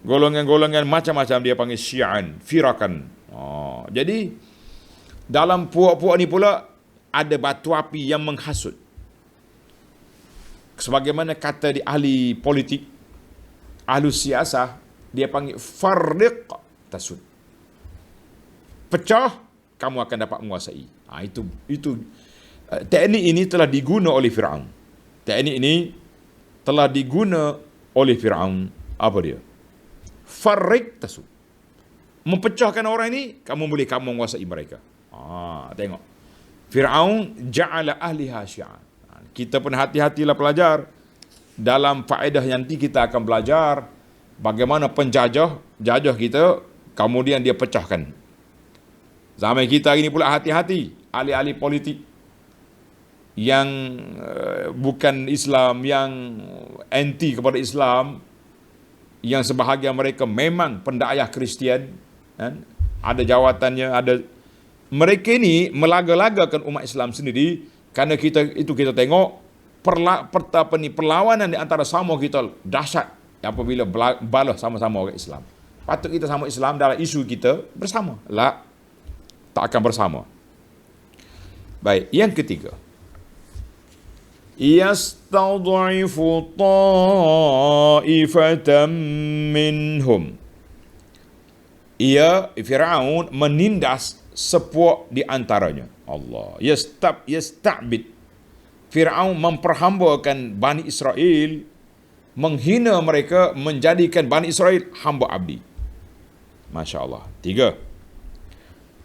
golongan-golongan macam-macam dia panggil syi'an, firakan. Jadi dalam puak-puak ni pula ada batu api yang menghasut. Sebagaimana kata di ahli politik, ahli siasah, dia panggil farriq tasud. Pecah, kamu akan dapat menguasai. Itu teknik ini telah diguna oleh Fir'aun. Teknik ini telah diguna oleh Fir'aun. Apa dia? Farriq tasud. Mempecahkan orang ini, kamu menguasai mereka. Tengok. Fir'aun ja'ala ahliha syi'an. Kita pun hati-hatilah pelajar. Dalam faedah nanti kita akan belajar bagaimana penjajah kita, kemudian dia pecahkan. Zaman kita hari ini pula hati-hati. Ahli-ahli politik yang bukan Islam, yang anti kepada Islam, yang sebahagian mereka memang pendakwa Kristian, kan? Ada jawatannya, ada. Mereka ini melaga-lagakan umat Islam sendiri, kerana kita tengok perlawanan di antara sama kita dahsyat apabila balah sama-sama orang Islam. Patut kita sama Islam dalam isu kita bersama. Tak akan bersama. Baik, yang ketiga. Yastad'ifu ta'ifatan minhum. Fir'aun menindas sepuak di antaranya. Allah. Yasta'bid. Fir'aun memperhambakan Bani Israel, menghina mereka, menjadikan Bani Israel hamba abdi. Masya Allah. 3.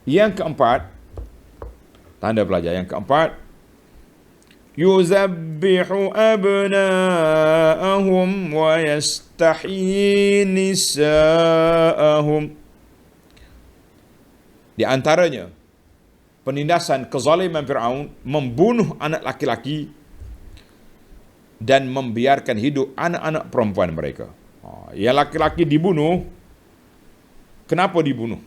Yang keempat, tanda pelajar yang keempat, yuzabbihu abna'ahum wa yastahyi nisa'ahum. Di antaranya, penindasan kezaliman Fir'aun, membunuh anak laki-laki dan membiarkan hidup anak-anak perempuan mereka. Yang laki-laki dibunuh. Kenapa dibunuh?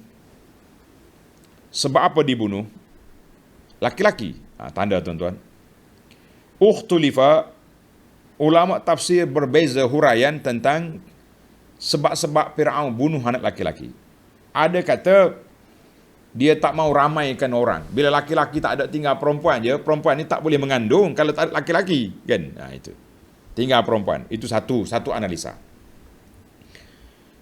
Sebab apa dibunuh? Laki-laki. Tanda tuan-tuan. Ukhtulifa, ulama tafsir berbeza huraian tentang sebab-sebab Fir'aun bunuh anak laki-laki. Ada kata dia tak mau ramaikan orang. Bila laki-laki tak ada, tinggal perempuan je. Perempuan ni tak boleh mengandung kalau tak ada laki-laki, kan? Itu. Tinggal perempuan. Itu satu analisa.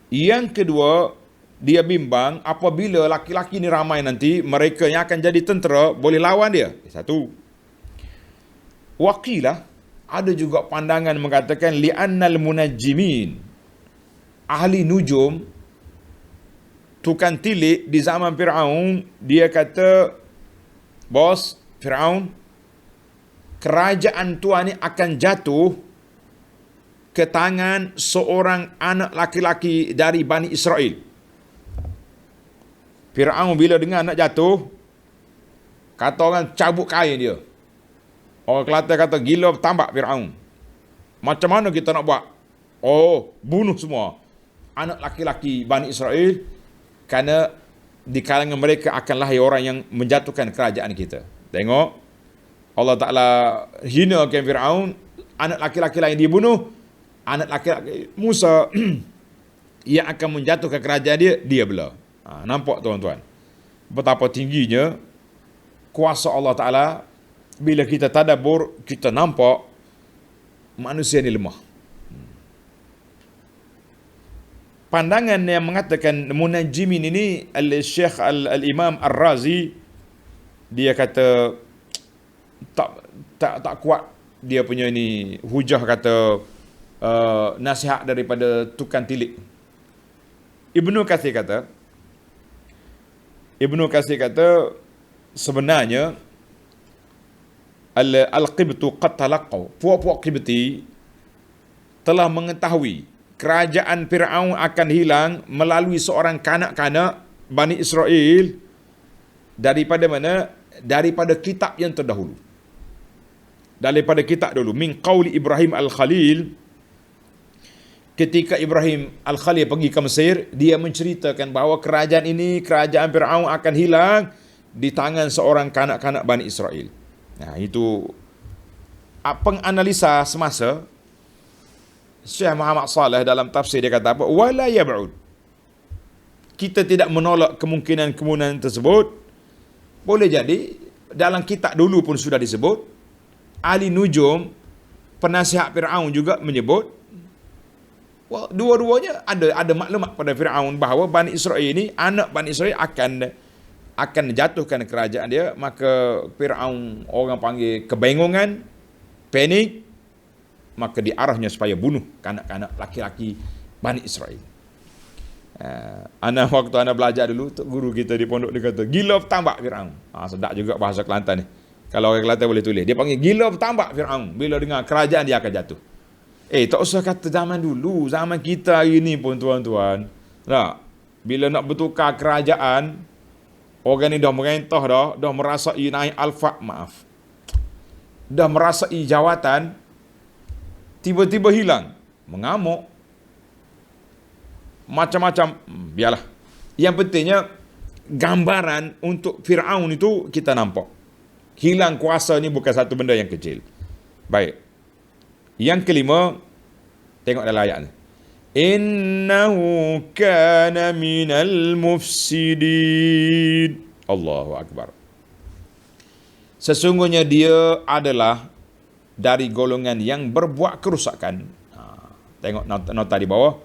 Yang kedua, dia bimbang apabila laki-laki ni ramai nanti, mereka yang akan jadi tentera boleh lawan dia. Satu. Waqilah, ada juga pandangan mengatakan li'annal munajjimin, ahli nujum, tukang tilik di zaman Fir'aun, dia kata, bos Fir'aun, kerajaan Tuhan ni akan jatuh ke tangan seorang anak laki-laki dari Bani Israel. Fir'aun bila dengar nak jatuh, kata orang cabut kain dia. Orang Kelantan kata gila tambak Fir'aun. Macam mana kita nak buat? Bunuh semua anak laki-laki Bani Israel, kerana di kalangan mereka akan lahir orang yang menjatuhkan kerajaan kita. Tengok, Allah Ta'ala hinakan Fir'aun, anak laki-laki lain dibunuh, anak laki-laki Musa yang akan menjatuhkan kerajaan dia bela. Nampak tuan-tuan betapa tingginya kuasa Allah Ta'ala. Bila kita tadabbur, kita nampak manusia ni lemah. Pandangan yang mengatakan munajjimin ini, Al-Syekh Al-Imam Ar-Razi, dia kata tak kuat dia punya ni hujah, kata nasihat daripada tukang tilik. Ibnu Katsir kata sebenarnya Al-Qibtu qad talaqqaw, puak-puak Qibti telah mengetahui kerajaan Fir'aun akan hilang melalui seorang kanak-kanak Bani Israel daripada mana? Daripada kitab yang terdahulu. Daripada kitab dulu. Min qauli Ibrahim Al-Khalil. Ketika Ibrahim Al-Khalil pergi ke Mesir, dia menceritakan bahawa kerajaan ini, kerajaan Fir'aun akan hilang di tangan seorang kanak-kanak Bani Israel. Itu penganalisa semasa. Syekh Muhammad Saleh dalam tafsir dia kata apa? Wala yab'ud. Kita tidak menolak kemungkinan-kemungkinan tersebut. Boleh jadi dalam kitab dulu pun sudah disebut. Ahli nujum, penasihat Fir'aun juga menyebut. Dua-duanya ada maklumat pada Fir'aun bahawa Bani Israel ini, anak Bani Israel akan jatuhkan kerajaan dia. Maka Fir'aun, orang panggil kebengungan, panik, maka diarahnya supaya bunuh kanak-kanak laki-laki Bani Israel. Waktu anda belajar dulu, guru kita di pondok dia kata, gila bertambak Fir'aun. Sedap juga bahasa Kelantan ni. Kalau orang Kelantan boleh tulis. Dia panggil gila bertambak Fir'aun. Bila dengar kerajaan dia akan jatuh. Tak usah kata zaman dulu, zaman kita hari ni pun tuan-tuan. Bila nak bertukar kerajaan, orang ni dah merentah dah merasai naik dah merasai jawatan, tiba-tiba hilang, mengamuk. macam-macam. Biarlah. Yang pentingnya gambaran untuk Fir'aun itu kita nampak. Hilang kuasa ni bukan satu benda yang kecil. Baik. Yang kelima, tengok dalam ayat ni. Innahu kana minal mufsidin. Allahu Akbar. Sesungguhnya dia adalah dari golongan yang berbuat kerusakan. Tengok nota di bawah.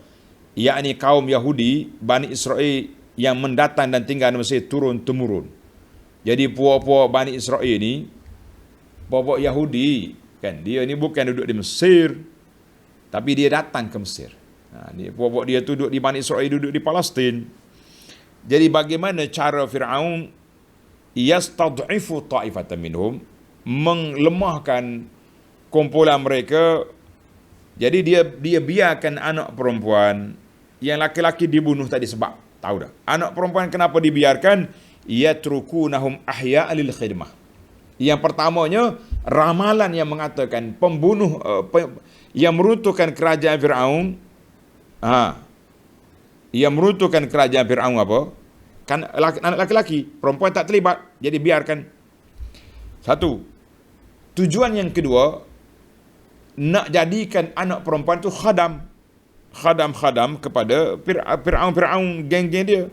Yakni kaum Yahudi, Bani Israel yang mendatang dan tinggal di Mesir turun-temurun. Jadi puak-puak Bani Israel ni, puak-puak Yahudi, kan? Dia ni bukan duduk di Mesir, tapi dia datang ke Mesir. Puak-puak dia tu duduk di Bani Israel, duduk di Palestin. Jadi bagaimana cara Fir'aun yastad'ifu ta'ifatan minhum, melemahkan kumpulan mereka. Jadi dia biarkan anak perempuan yang laki-laki dibunuh tadi sebab tahu dah. Anak perempuan kenapa dibiarkan? Yatrukunahum ahya'a lil khidmah. Yang pertamanya ramalan yang mengatakan pembunuh yang meruntuhkan kerajaan Firaun. Yang meruntuhkan kerajaan Firaun apa? Kan anak laki-laki, perempuan tak terlibat, jadi biarkan. Satu. Tujuan yang kedua, nak jadikan anak perempuan tu khadam kepada Fir'aun geng-geng dia.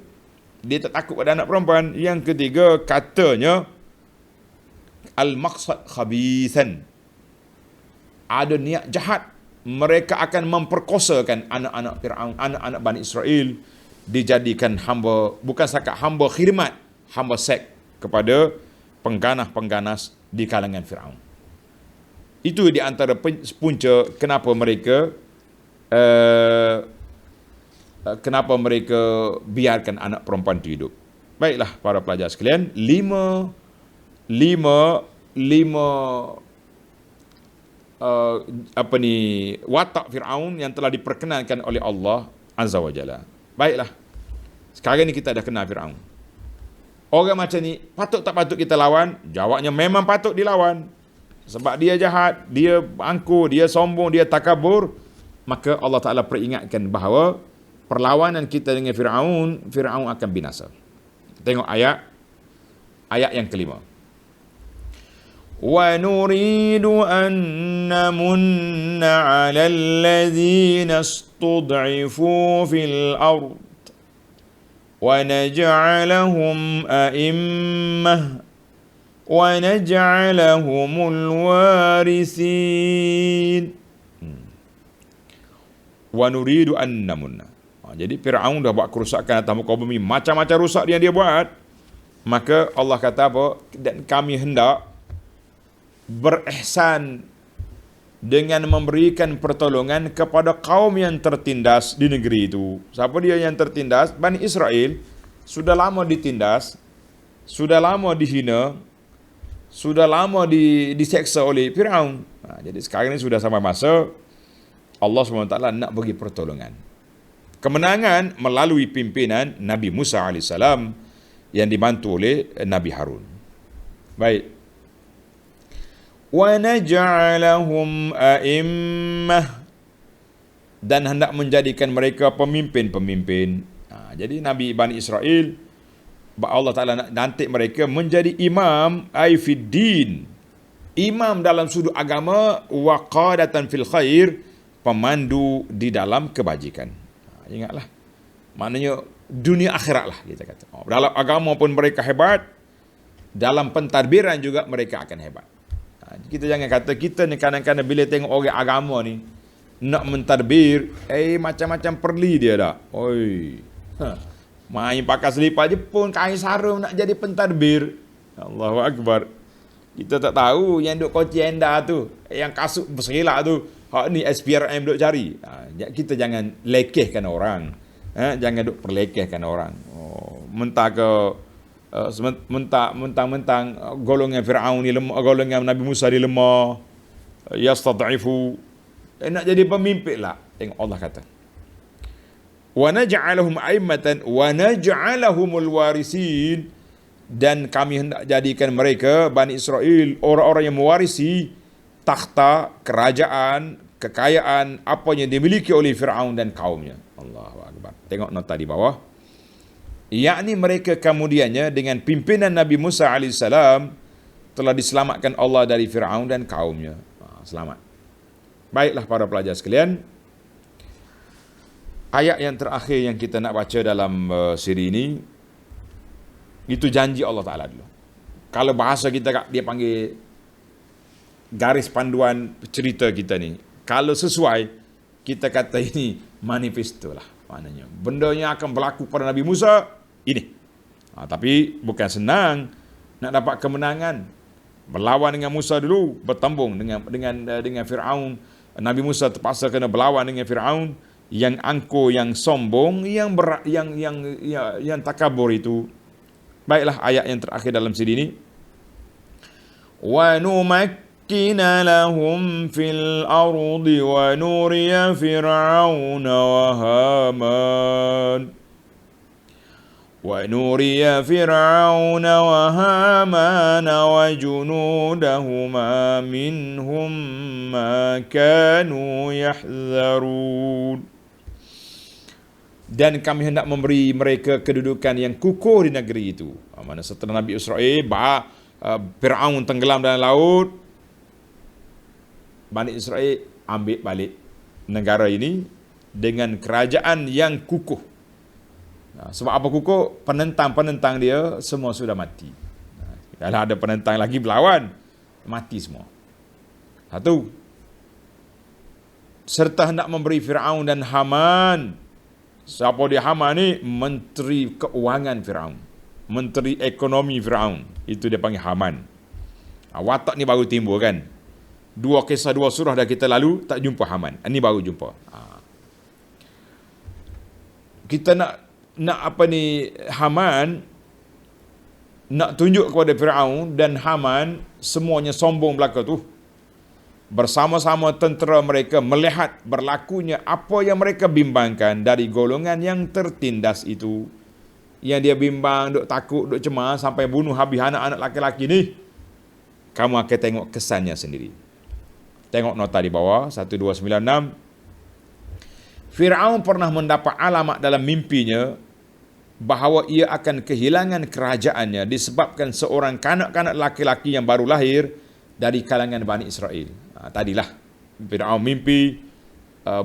Dia tak takut pada anak perempuan. Yang ketiga, katanya al-maqsad khabithan, ada niat jahat. Mereka akan memperkosakan anak-anak Fir'aun, anak-anak Bani Israel, dijadikan hamba, bukan sahaja hamba khidmat, hamba seks kepada pengganas-pengganas di kalangan Fir'aun. Itu di antara punca kenapa mereka biarkan anak perempuan itu hidup. Baiklah para pelajar sekalian, lima watak Fir'aun yang telah diperkenalkan oleh Allah Azza wa Jalla. Baiklah, sekarang ni kita dah kenal Fir'aun. Orang macam ni patut tak patut kita lawan? Jawabnya memang patut dilawan. Sebab dia jahat, dia angkuh, dia sombong, dia takabur. Maka Allah Ta'ala peringatkan bahawa perlawanan kita dengan Fir'aun akan binasa. Tengok ayat yang kelima. Wa nuridu an namunna 'alal ladzina istud'ifu fil ard wa naj'alahum a'immah wa naj'alahumul warisin. Wa nuridu an namunna. Jadi Fir'aun dah buat kerusakan atas muka bumi, macam-macam rusak yang dia buat. Maka Allah kata apa? Dan kami hendak berihsan dengan memberikan pertolongan kepada kaum yang tertindas di negeri itu. Siapa dia yang tertindas? Bani Israel sudah lama ditindas, sudah lama dihina, sudah lama diseksa oleh Fir'aun. Jadi sekarang ini sudah sampai masa Allah SWT nak bagi pertolongan. Kemenangan melalui pimpinan Nabi Musa AS yang dibantu oleh Nabi Harun. Baik. Wa naj'alahum a'immah, dan hendak menjadikan mereka pemimpin-pemimpin. Jadi Nabi Bani Israel, Allah Ta'ala nak lantik mereka menjadi imam aifiddin, imam dalam sudut agama, wa qadatan fil khair, pemandu di dalam kebajikan. Ingatlah, maknanya dunia akhirat lah kita kata. Dalam agama pun mereka hebat, dalam pentadbiran juga mereka akan hebat. Kita jangan kata kita ni kadang-kadang bila tengok orang agama ni nak mentadbir, macam-macam perli dia dah. Main pakai selipar je pun kain sarung nak jadi pentadbir. Allahu Akbar. Kita tak tahu yang duk koci enda tu, yang kasut berselak tu, hak ni SPRM duk cari. Kita jangan lekehkan orang. Jangan duk perlekehkan orang. Mentang-mentang golongan Fir'aun ni lemah, golongan Nabi Musa ni lemah, yastad'ifu, nak jadi pemimpin lah. Tengok Allah kata, wa naj'alahum a'immatan wa naj'alahumul warisin, dan kami hendak jadikan mereka Bani Israel orang-orang yang mewarisi takhta kerajaan, kekayaan apa yang dimiliki oleh Fir'aun dan kaumnya. Allahu Akbar. Tengok nota di bawah. Yakni mereka kemudiannya dengan pimpinan Nabi Musa AS telah diselamatkan Allah dari Fir'aun dan kaumnya. Selamat. Baiklah para pelajar sekalian. Ayat yang terakhir yang kita nak baca dalam siri ini, itu janji Allah Ta'ala dulu. Kalau bahasa kita, dia panggil garis panduan cerita kita ni. Kalau sesuai, kita kata ini manifesto lah. Maknanya, benda yang akan berlaku pada Nabi Musa, ini. Tapi bukan senang nak dapat kemenangan. Berlawan dengan Musa dulu, bertembung dengan Fir'aun. Nabi Musa terpaksa kena berlawan dengan Fir'aun yang angkuh, yang sombong, yang takabur itu. Baiklah ayat yang terakhir dalam siri ini. Wa numakkina lahum fil ardi wa nuriya fir'aun wa haman. ونُرِيَ فِرْعَوْنَ وَهَامَانَ وَجُنُودَهُمَا مِنْهُمْ مَا كَانُوا يَحْذَرُونَ. Dan kami hendak memberi mereka kedudukan yang kukuh di negeri itu. Mana setelah Nabi Israel, Fir'aun tenggelam dalam laut, Bani Israel ambil balik negara ini dengan kerajaan yang kukuh. Sebab apa kukuh? Penentang-penentang dia semua sudah mati. Kalau ada penentang lagi berlawan, mati semua. Satu. Serta hendak memberi Fir'aun dan Haman. Siapa dia Haman ni? Menteri Keuangan Fir'aun. Menteri Ekonomi Fir'aun. Itu dia panggil Haman. Watak ni baru timbul kan. 2 kisah 2 surah dah kita lalu, tak jumpa Haman. Ini baru jumpa. Kita nak Haman nak tunjuk kepada Fir'aun dan Haman semuanya sombong belaka tu. Bersama-sama tentera mereka melihat berlakunya apa yang mereka bimbangkan dari golongan yang tertindas itu. Yang dia bimbang, duk takut, duk cemas sampai bunuh habis anak-anak laki-laki ni. Kamu akan tengok kesannya sendiri. Tengok nota di bawah 1296. Fir'aun pernah mendapat alamat dalam mimpinya bahawa ia akan kehilangan kerajaannya disebabkan seorang kanak-kanak laki-laki yang baru lahir dari kalangan Bani Israel. Tadilah Fir'aun mimpi,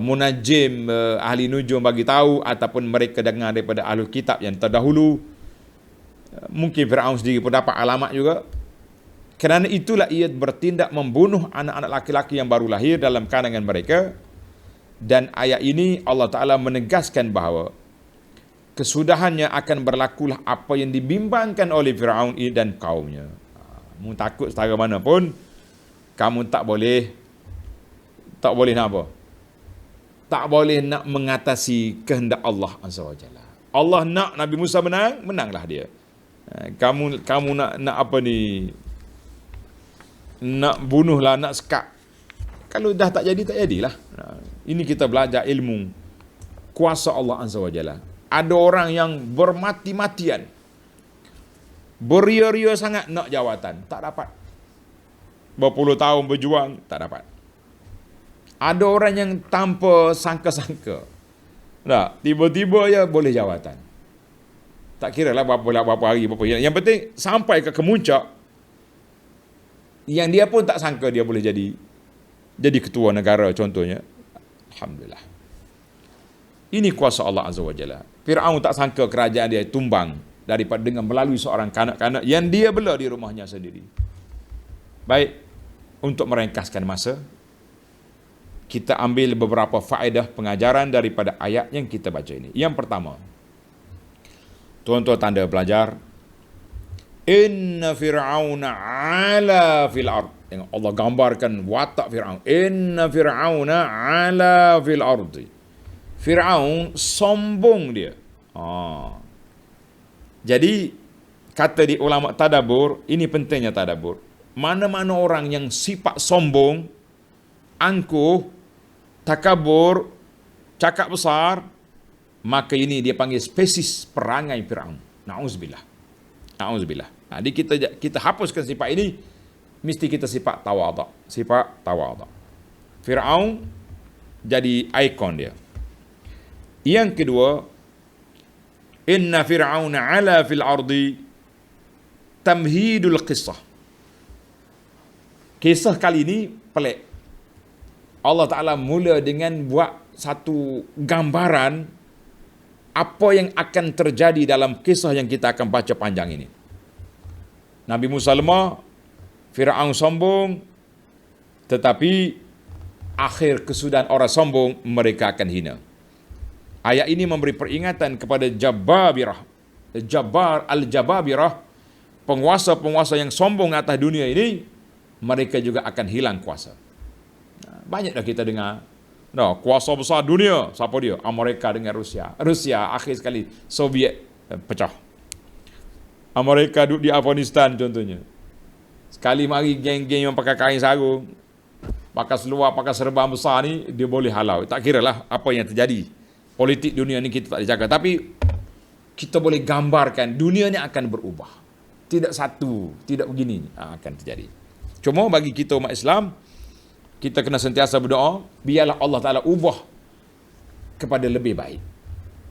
munajim ahli nujum bagi tahu ataupun mereka dengar daripada ahli kitab yang terdahulu. Mungkin Fir'aun sendiri pun dapat alamat juga. Kerana itulah ia bertindak membunuh anak-anak laki-laki yang baru lahir dalam kalangan mereka. Dan ayat ini Allah Ta'ala menegaskan bahawa kesudahannya akan berlakulah apa yang dibimbangkan oleh Fir'aun dan kaumnya. Kamu takut setara mana pun, kamu tak boleh nak apa? Tak boleh nak mengatasi kehendak Allah Azza wa Jalla. Allah nak Nabi Musa menang, menanglah dia. Kamu nak apa ni? Nak bunuhlah, nak sekat. Kalau dah tak jadi, tak jadilah. Ini kita belajar ilmu kuasa Allah Azza wa Jalla. Ada orang yang bermati-matian, beria-ria sangat nak jawatan, tak dapat. Berpuluh tahun berjuang, tak dapat. Ada orang yang tanpa sangka-sangka, tiba-tiba je boleh jawatan. Tak kira lah berapa hari, berapa. Yang penting sampai ke kemuncak, yang dia pun tak sangka dia boleh jadi ketua negara contohnya. Alhamdulillah. Ini kuasa Allah Azza wa Jalla. Fir'aun tak sangka kerajaan dia tumbang daripada dengan melalui seorang kanak-kanak yang dia bela di rumahnya sendiri. Baik, untuk meringkaskan masa, kita ambil beberapa faedah pengajaran daripada ayat yang kita baca ini. Yang pertama, tuan-tuan tanda belajar, inna fir'auna ala fil ard. Tengok Allah gambarkan watak Fir'aun. Inna fir'auna ala fil ardi. Fir'aun sombong dia. Jadi kata di ulama tadabbur, ini pentingnya tadabbur. Mana-mana orang yang sifat sombong, angkuh, takabur, cakap besar, maka ini dia panggil spesies perangai Fir'aun. Na'udzubillah. Jadi kita hapuskan sifat ini, mesti kita sifat tawadhu. Fir'aun jadi ikon dia. Yang kedua, Inna fir'auna 'ala fil ardi tamhidul qissah. Kisah kali ini pelik. Allah Ta'ala mula dengan buat satu gambaran apa yang akan terjadi dalam kisah yang kita akan baca panjang ini. Nabi Musa lemah, Fir'aun sombong, tetapi akhir kesudahan orang sombong, mereka akan hina. Ayat ini memberi peringatan kepada Al-Jababirah, penguasa-penguasa yang sombong atas dunia ini, mereka juga akan hilang kuasa. Banyak dah kita dengar, kuasa besar dunia, siapa dia? Amerika dengan Rusia. Rusia akhir sekali Soviet pecah. Amerika duduk di Afghanistan contohnya. Sekali mari geng-geng yang pakai kain sarung, pakai seluar, pakai serban besar ni, dia boleh halau. Tak kira lah apa yang terjadi. Politik dunia ni kita tak dijaga. Tapi kita boleh gambarkan dunia ni akan berubah. Tidak satu, tidak begini akan terjadi. Cuma bagi kita umat Islam, kita kena sentiasa berdoa, biarlah Allah Ta'ala ubah kepada lebih baik.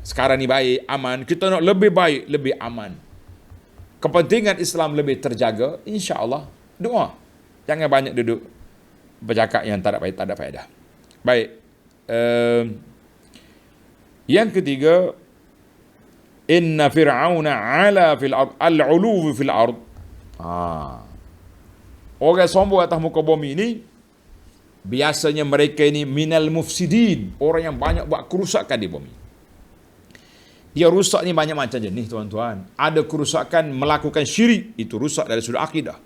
Sekarang ni baik, aman. Kita nak lebih baik, lebih aman. Kepentingan Islam lebih terjaga, insya-Allah doa. Jangan banyak duduk bercakap yang tak ada faedah. Baik. Yang ketiga, inna fir'auna 'ala fil ard al-'uluw fil ard. Orang sombong atas muka bumi ini biasanya mereka ini minal mufsidin, orang yang banyak buat kerusakan di bumi. Dia rusak ni banyak macam jenis tuan-tuan. Ada kerusakan melakukan syirik, itu rusak dari sudut akidah.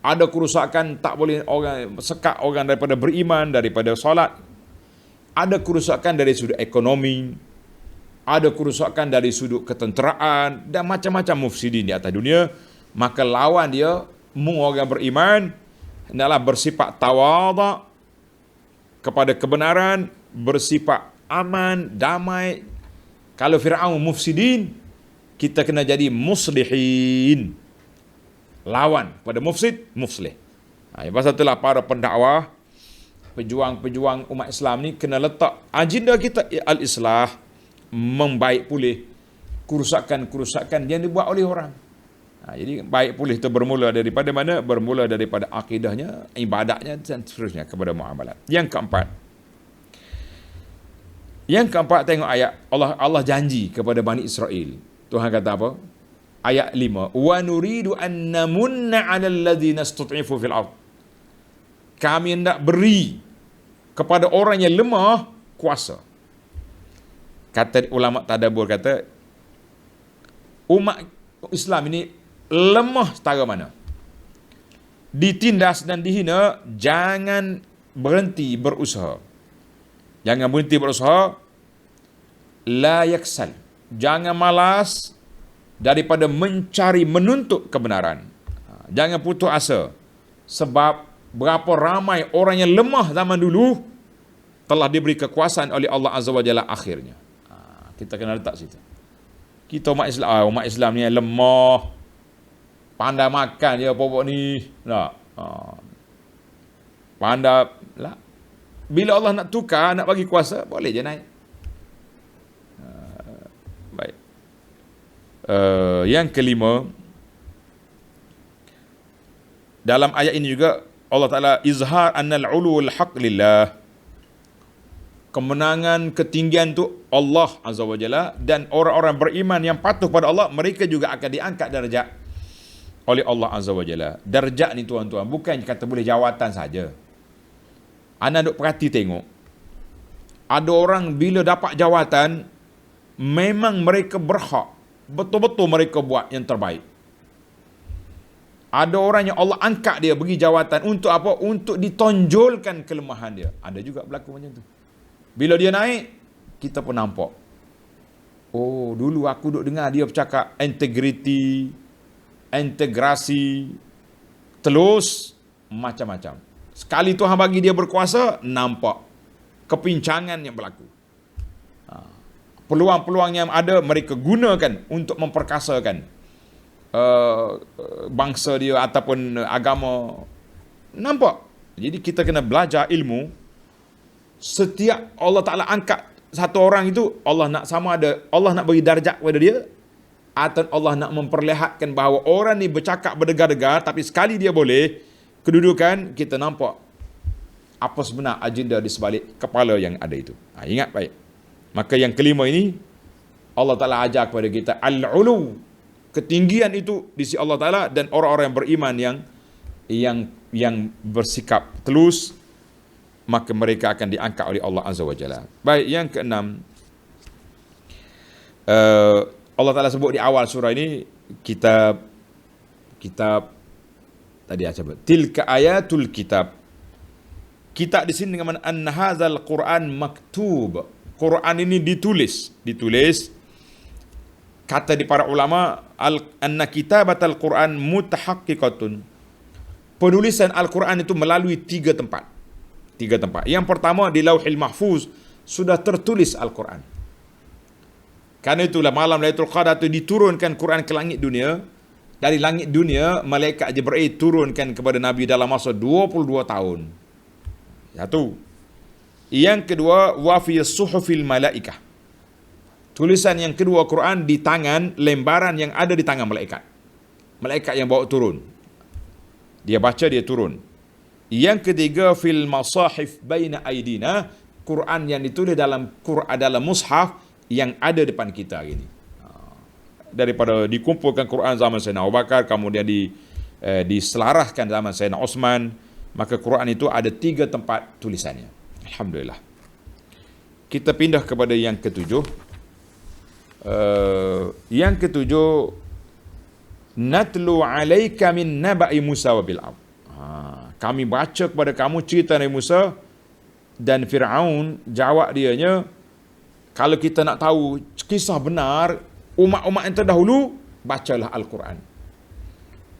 Ada kerusakan tak boleh orang sekat orang daripada beriman, daripada solat. Ada kerusakan dari sudut ekonomi, ada kerusakan dari sudut ketenteraan dan macam-macam mufsidin di atas dunia. Maka lawan dia, orang beriman hendaklah bersifat tawadhu kepada kebenaran, bersifat aman, damai. Kalau Fir'aun mufsidin, kita kena jadi muslihin. Lawan pada mufsid, muslih. Pasal itulah para pendakwah, pejuang-pejuang umat Islam ni kena letak agenda kita al-islah, membaik pulih kerusakan-kerusakan yang dibuat oleh orang. Jadi baik pulih itu bermula daripada mana? Bermula daripada akidahnya, ibadatnya dan seterusnya kepada muamalat. Yang keempat tengok ayat Allah janji kepada Bani Israel. Tuhan kata apa? Ayat 5. Wa nuridu an namunna 'alal ladzina istud'ifu fil ard. Kami hendak beri kepada orang yang lemah kuasa. Kata ulama tadabbur kata umat Islam ini lemah setara mana? Ditindas dan dihina, jangan berhenti berusaha. Jangan berhenti berusaha. La yaksal. Jangan malas daripada mencari, menuntut kebenaran. Jangan putus asa. Sebab berapa ramai orang yang lemah zaman dulu telah diberi kekuasaan oleh Allah Azza wa Jalla akhirnya. Kita kena letak situ. Kita umat Islam ni lemah. Pandai makan je pokok ni. Pandai lah. Bila Allah nak tukar, nak bagi kuasa, boleh je naik. Baik. Yang kelima, dalam ayat ini juga Allah Ta'ala izhar annal ulul haq lillah. Kemenangan, ketinggian tu Allah Azza wa Jalla, dan orang-orang beriman yang patuh pada Allah, mereka juga akan diangkat darjat oleh Allah Azza wa Jalla. Darjat ni tuan-tuan, bukan kata boleh jawatan saja. Anda duk perhati tengok. Ada orang bila dapat jawatan, memang mereka berhak. Betul-betul mereka buat yang terbaik. Ada orang yang Allah angkat dia bagi jawatan untuk apa? Untuk ditonjolkan kelemahan dia. Ada juga berlaku macam tu. Bila dia naik, kita pun nampak. Oh, dulu aku duk dengar dia bercakap integriti, integrasi, telus, macam-macam. Sekali Tuhan bagi dia berkuasa, nampak kepincangan yang berlaku. Peluang-peluang yang ada, mereka gunakan untuk memperkasakan bangsa dia ataupun agama. Nampak? Jadi kita kena belajar ilmu. Setiap Allah Ta'ala angkat satu orang itu Allah nak sama ada, Allah nak bagi darjat kepada dia, atau Allah nak memperlihatkan bahawa orang ni bercakap berdegar-degar, tapi sekali dia boleh kedudukan, kita nampak apa sebenar agenda di sebalik kepala yang ada itu. Ingat baik. Maka yang kelima ini, Allah Ta'ala ajar kepada kita al-ulu, ketinggian itu di sisi Allah Ta'ala, dan orang-orang yang beriman yang bersikap telus, maka mereka akan diangkat oleh Allah Azza wa Jalla. Baik, yang keenam, Allah Ta'ala sebut di awal surah ini, kitab tadi apa? Tilka ayatul kitab. Kitab di sini dengan anna hadzal Quran maktub. Quran ini ditulis. Kata di para ulama, anna kitabatal Quran mutahaqqiqatun. Penulisan Al-Quran itu melalui tiga tempat. Yang pertama, di Lauhil Mahfuz sudah tertulis Al-Quran. Karena itulah malam Lailatul Qadar itu diturunkan Quran ke langit dunia. Dari langit dunia, malaikat Jibril turunkan kepada Nabi dalam masa 22 tahun. Satu. Yang kedua, wa fi suhufil malaikah. Tulisan yang kedua Quran di tangan, lembaran yang ada di tangan malaikat. Malaikat yang bawa turun. Dia baca, dia turun. Yang ketiga, fil masahif baina aidina, Quran yang ditulis dalam mushaf yang ada depan kita hari ini. Daripada dikumpulkan Quran zaman Sayyidina Abu Bakar, kemudian diselaraskan zaman Sayyidina Osman, maka Quran itu ada 3 tempat tulisannya. Alhamdulillah. Kita pindah kepada yang ketujuh. Natlu alaika min naba'i Musa wa Bil'am. Kami baca kepada kamu cerita Nabi Musa dan Fir'aun. Jawab dianya, kalau kita nak tahu kisah benar umat-umat yang terdahulu, bacalah Al-Quran.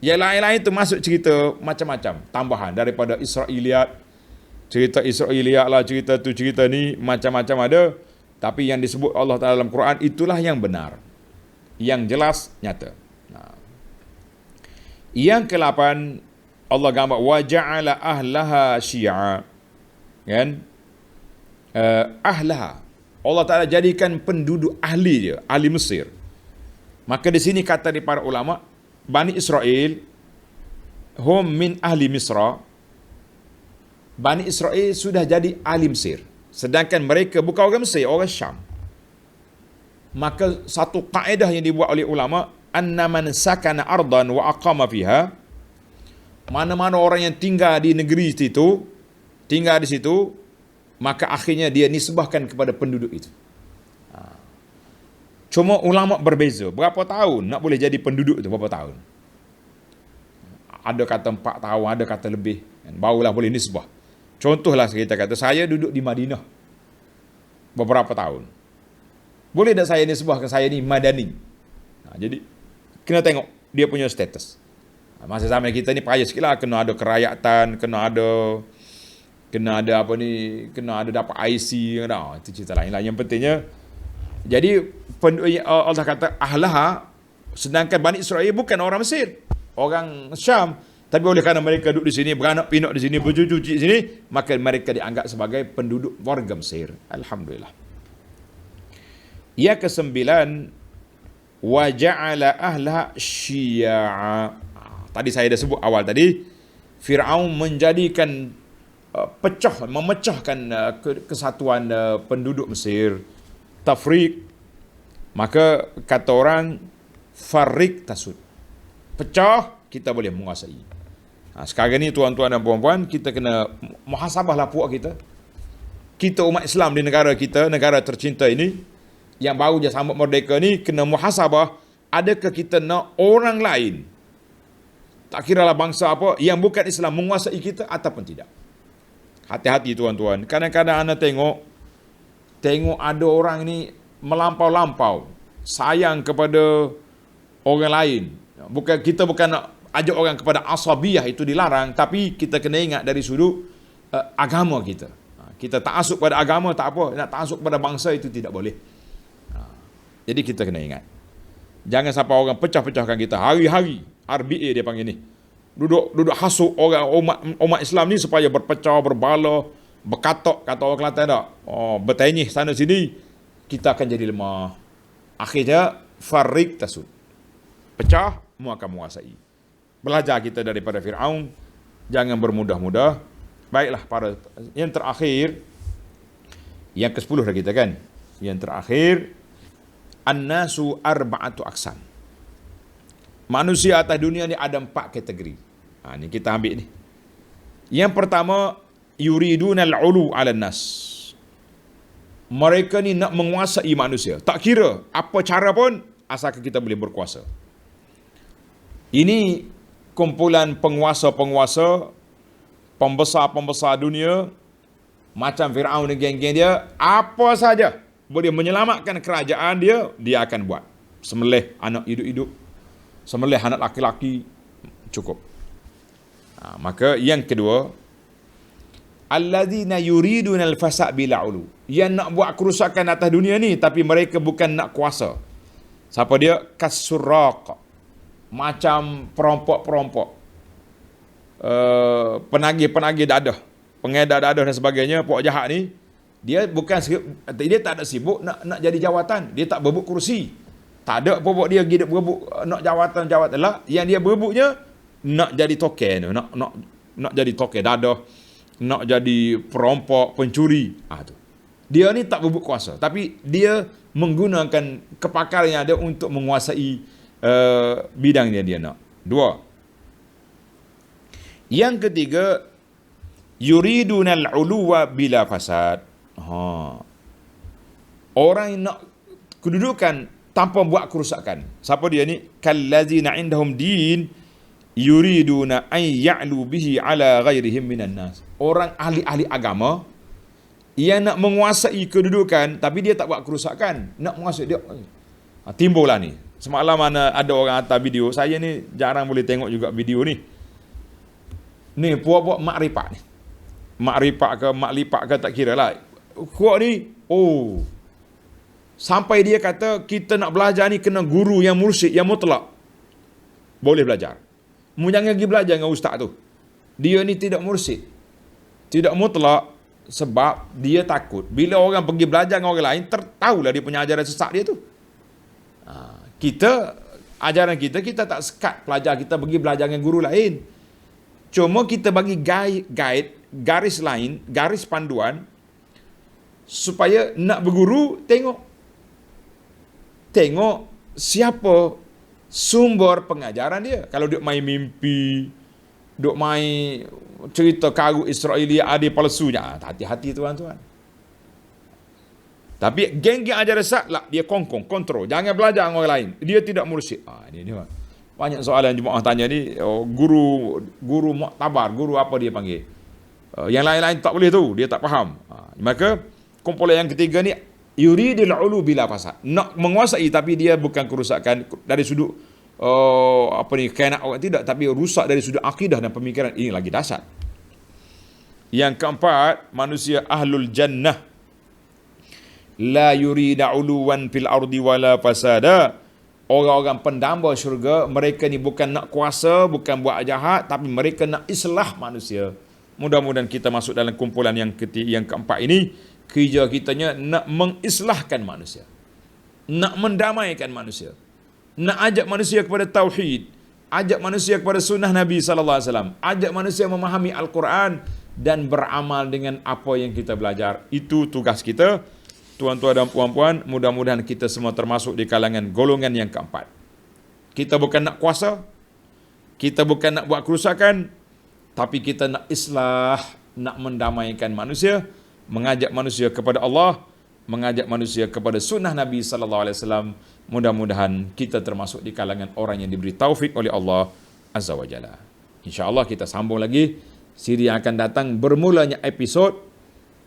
Yang lain-lain itu masuk cerita macam-macam, tambahan daripada Israiliyat. Cerita Israiliyat lah, cerita tu, cerita ni, macam-macam ada. Tapi yang disebut Allah Ta'ala dalam Quran, itulah yang benar, yang jelas, nyata. Yang ke-8, Allah gambar wa ja'ala ahlaha syi'a. Kan? Ahlaha. Allah Ta'ala jadikan penduduk ahli dia, ahli Mesir. Maka di sini kata di para ulama, Bani Israel hum min ahli Misra. Bani Israel sudah jadi ahli Mesir, sedangkan mereka bukan orang Mesir, orang Syam. Maka satu kaedah yang dibuat oleh ulama, anna man sakana ardan wa aqama fiha, mana-mana orang yang tinggal di negeri itu, tinggal di situ, maka akhirnya dia nisbahkan kepada penduduk itu. Cuma ulama berbeza. Berapa tahun nak boleh jadi penduduk itu? Berapa tahun? Ada kata 4 tahun, ada kata lebih. Barulah boleh nisbah. Contohlah kita kata, saya duduk di Madinah beberapa tahun. Boleh tak saya nisbahkan saya ni Madani? Jadi, kena tengok dia punya status. Masa zaman kita ni payah sikit lah. Kena ada kerakyatan, kena ada apa ni, kena ada dapat IC. Itu cerita lain lah. Yang pentingnya, jadi Allah kata ahlaha, sedangkan Bani Israel bukan orang Mesir, orang Syam, tapi oleh kerana mereka duduk di sini, beranak pinak di sini, bercucu di sini, maka mereka dianggap sebagai penduduk warga Mesir. Alhamdulillah. Yang ke-9, wa ja'ala ahlaha syi'a. Tadi saya dah sebut awal tadi, Fir'aun menjadikan memecahkan kesatuan penduduk Mesir, tafriq. Maka kata orang, farik tasud, pecah, kita boleh menguasai. Sekarang ni tuan-tuan dan puan-puan, kita kena muhasabahlah puak kita. Kita umat Islam di negara kita, negara tercinta ini, yang baru je sambut merdeka ni, kena muhasabah, adakah kita nak orang lain, tak kiralah bangsa apa, yang bukan Islam menguasai kita ataupun tidak. Hati-hati tuan-tuan. Kadang-kadang anda tengok ada orang ni melampau-lampau, sayang kepada orang lain. Kita bukan nak ajak orang kepada asabiyah, itu dilarang, tapi kita kena ingat dari sudut agama kita. Kita ta'asuk pada agama tak apa, nak ta'asuk pada bangsa itu tidak boleh. Jadi kita kena ingat, jangan sampai orang pecah-pecahkan kita. Hari-hari RBA dia panggil ni, duduk hasuk orang umat Islam ni supaya berpecah, berbala, berkatok, kata orang Kelantan tak. Bertenyih sana sini, kita akan jadi lemah. Akhirnya farik tasud, pecah, mu akan menguasai. Belajar kita daripada Fir'aun, jangan bermudah-mudah. Baiklah, pada yang terakhir, yang ke-10 dah kita kan. Yang terakhir, an-nasu arba'atu aqsam. Manusia atas dunia ni ada 4 kategori. Ni kita ambil ni. Yang pertama, yuridunal ulu 'alan nas. Mereka ni nak menguasai manusia. Tak kira apa cara pun, asalkan kita boleh berkuasa. Ini kumpulan penguasa-penguasa, pembesar-pembesar dunia, macam Fir'aun dan geng-geng dia, apa saja boleh menyelamatkan kerajaan dia, dia akan buat. Sembelih anak hidup-hidup, sembelih anak laki-laki, cukup. Maka yang kedua, alladzina yuriduna al-fasad bila ulu. Yang nak buat kerusakan atas dunia ni, tapi mereka bukan nak kuasa. Siapa dia? Kasurraq. Macam perompok-perompok, penagih-penagih dadah, pengedar dadah dan sebagainya. Pok jahat ni, dia tak ada sibuk nak jadi jawatan. Dia tak berebut kursi. Tak ada pokok dia hidup berebut nak jawatan lah. Yang dia berebutnya nak jadi token, nak jadi token dadah, nak jadi perompok, pencuri. Tu. Dia ni tak berebut kuasa, tapi dia menggunakan kepakaran yang ada untuk menguasai bidang dia nak. 2. Yang ketiga, yuridunal uluwa bila fasad. Orang yang nak kedudukan tanpa buat kerusakan. Siapa dia ni? Kallazina indahum din yuriduna an ya'lu bihi ala ghairihim minan nas. Orang ahli-ahli agama yang nak menguasai kedudukan tapi dia tak buat kerusakan, nak menguasai dia. Timbullah ni. Semalam mana ada orang hantar video, saya ni jarang boleh tengok juga video ni. Ni puak-puak makrifat ni. Makrifat ke maklipat ke tak kira lah. Kuat ni, sampai dia kata kita nak belajar ni kena guru yang mursyid, yang mutlak. Boleh belajar. Mu jangan pergi belajar dengan ustaz tu. Dia ni tidak mursyid, tidak mutlak, sebab dia takut bila orang pergi belajar dengan orang lain, tahulah dia punya ajaran sesat dia tu. Ajaran kita tak sekat pelajar kita pergi belajar dengan guru lain. Cuma kita bagi guide, garis lain, garis panduan, supaya nak berguru, tengok siapa sumber pengajaran dia. Kalau dia main mimpi, dia main cerita karut Israelia ada palsunya, hati-hati tuan-tuan. Tapi geng-geng ajaran sesat lah, dia kontrol. Jangan belajar dengan orang lain. Dia tidak mursyid. Ini dia. Banyak soalan jemaah tanya ni, guru muktabar, guru apa dia panggil. Yang lain-lain tak boleh tu, dia tak faham. Maka kumpulan yang ketiga ni, yuridul ulu bila fasad. Nak menguasai tapi dia bukan kerusakan dari sudut khianat orang, tidak, tapi rusak dari sudut akidah dan pemikiran. Ini lagi dahsyat. Yang keempat, manusia ahlul jannah la yurida uluwan fil ardi wala fasada. Orang-orang pendamba syurga, mereka ni bukan nak kuasa, bukan buat jahat, tapi mereka nak islah manusia. Mudah-mudahan kita masuk dalam kumpulan yang keempat ini. Kerja kitanya nak mengislahkan manusia, nak mendamaikan manusia, nak ajak manusia kepada tauhid, ajak manusia kepada sunnah Nabi SAW, ajak manusia memahami Al-Quran dan beramal dengan apa yang kita belajar. Itu tugas kita. Tuan-tuan dan puan-puan, mudah-mudahan kita semua termasuk di kalangan golongan yang keempat. Kita bukan nak kuasa, kita bukan nak buat kerusakan, tapi kita nak islah, nak mendamaikan manusia, mengajak manusia kepada Allah, mengajak manusia kepada sunnah Nabi SAW. Mudah-mudahan kita termasuk di kalangan orang yang diberi taufik oleh Allah Azza wa Jalla. InsyaAllah kita sambung lagi siri yang akan datang. Bermulanya episod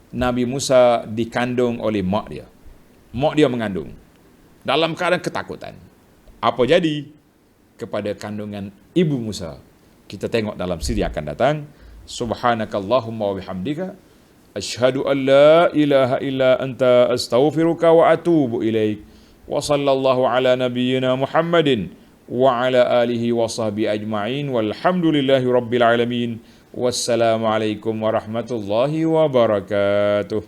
Nabi Musa dikandung oleh mak dia. Mak dia mengandung dalam keadaan ketakutan. Apa jadi kepada kandungan ibu Musa? Kita tengok dalam siri akan datang. Subhanakallahumma wa bihamdika asyhadu an la ilaha illa anta astaghfiruka wa atubu ilaik. Wa sallallahu ala nabiyyina Muhammadin wa ala alihi wa sahbihi ajma'in walhamdulillahi rabbil alamin. Wassalamualaikum warahmatullahi wabarakatuh.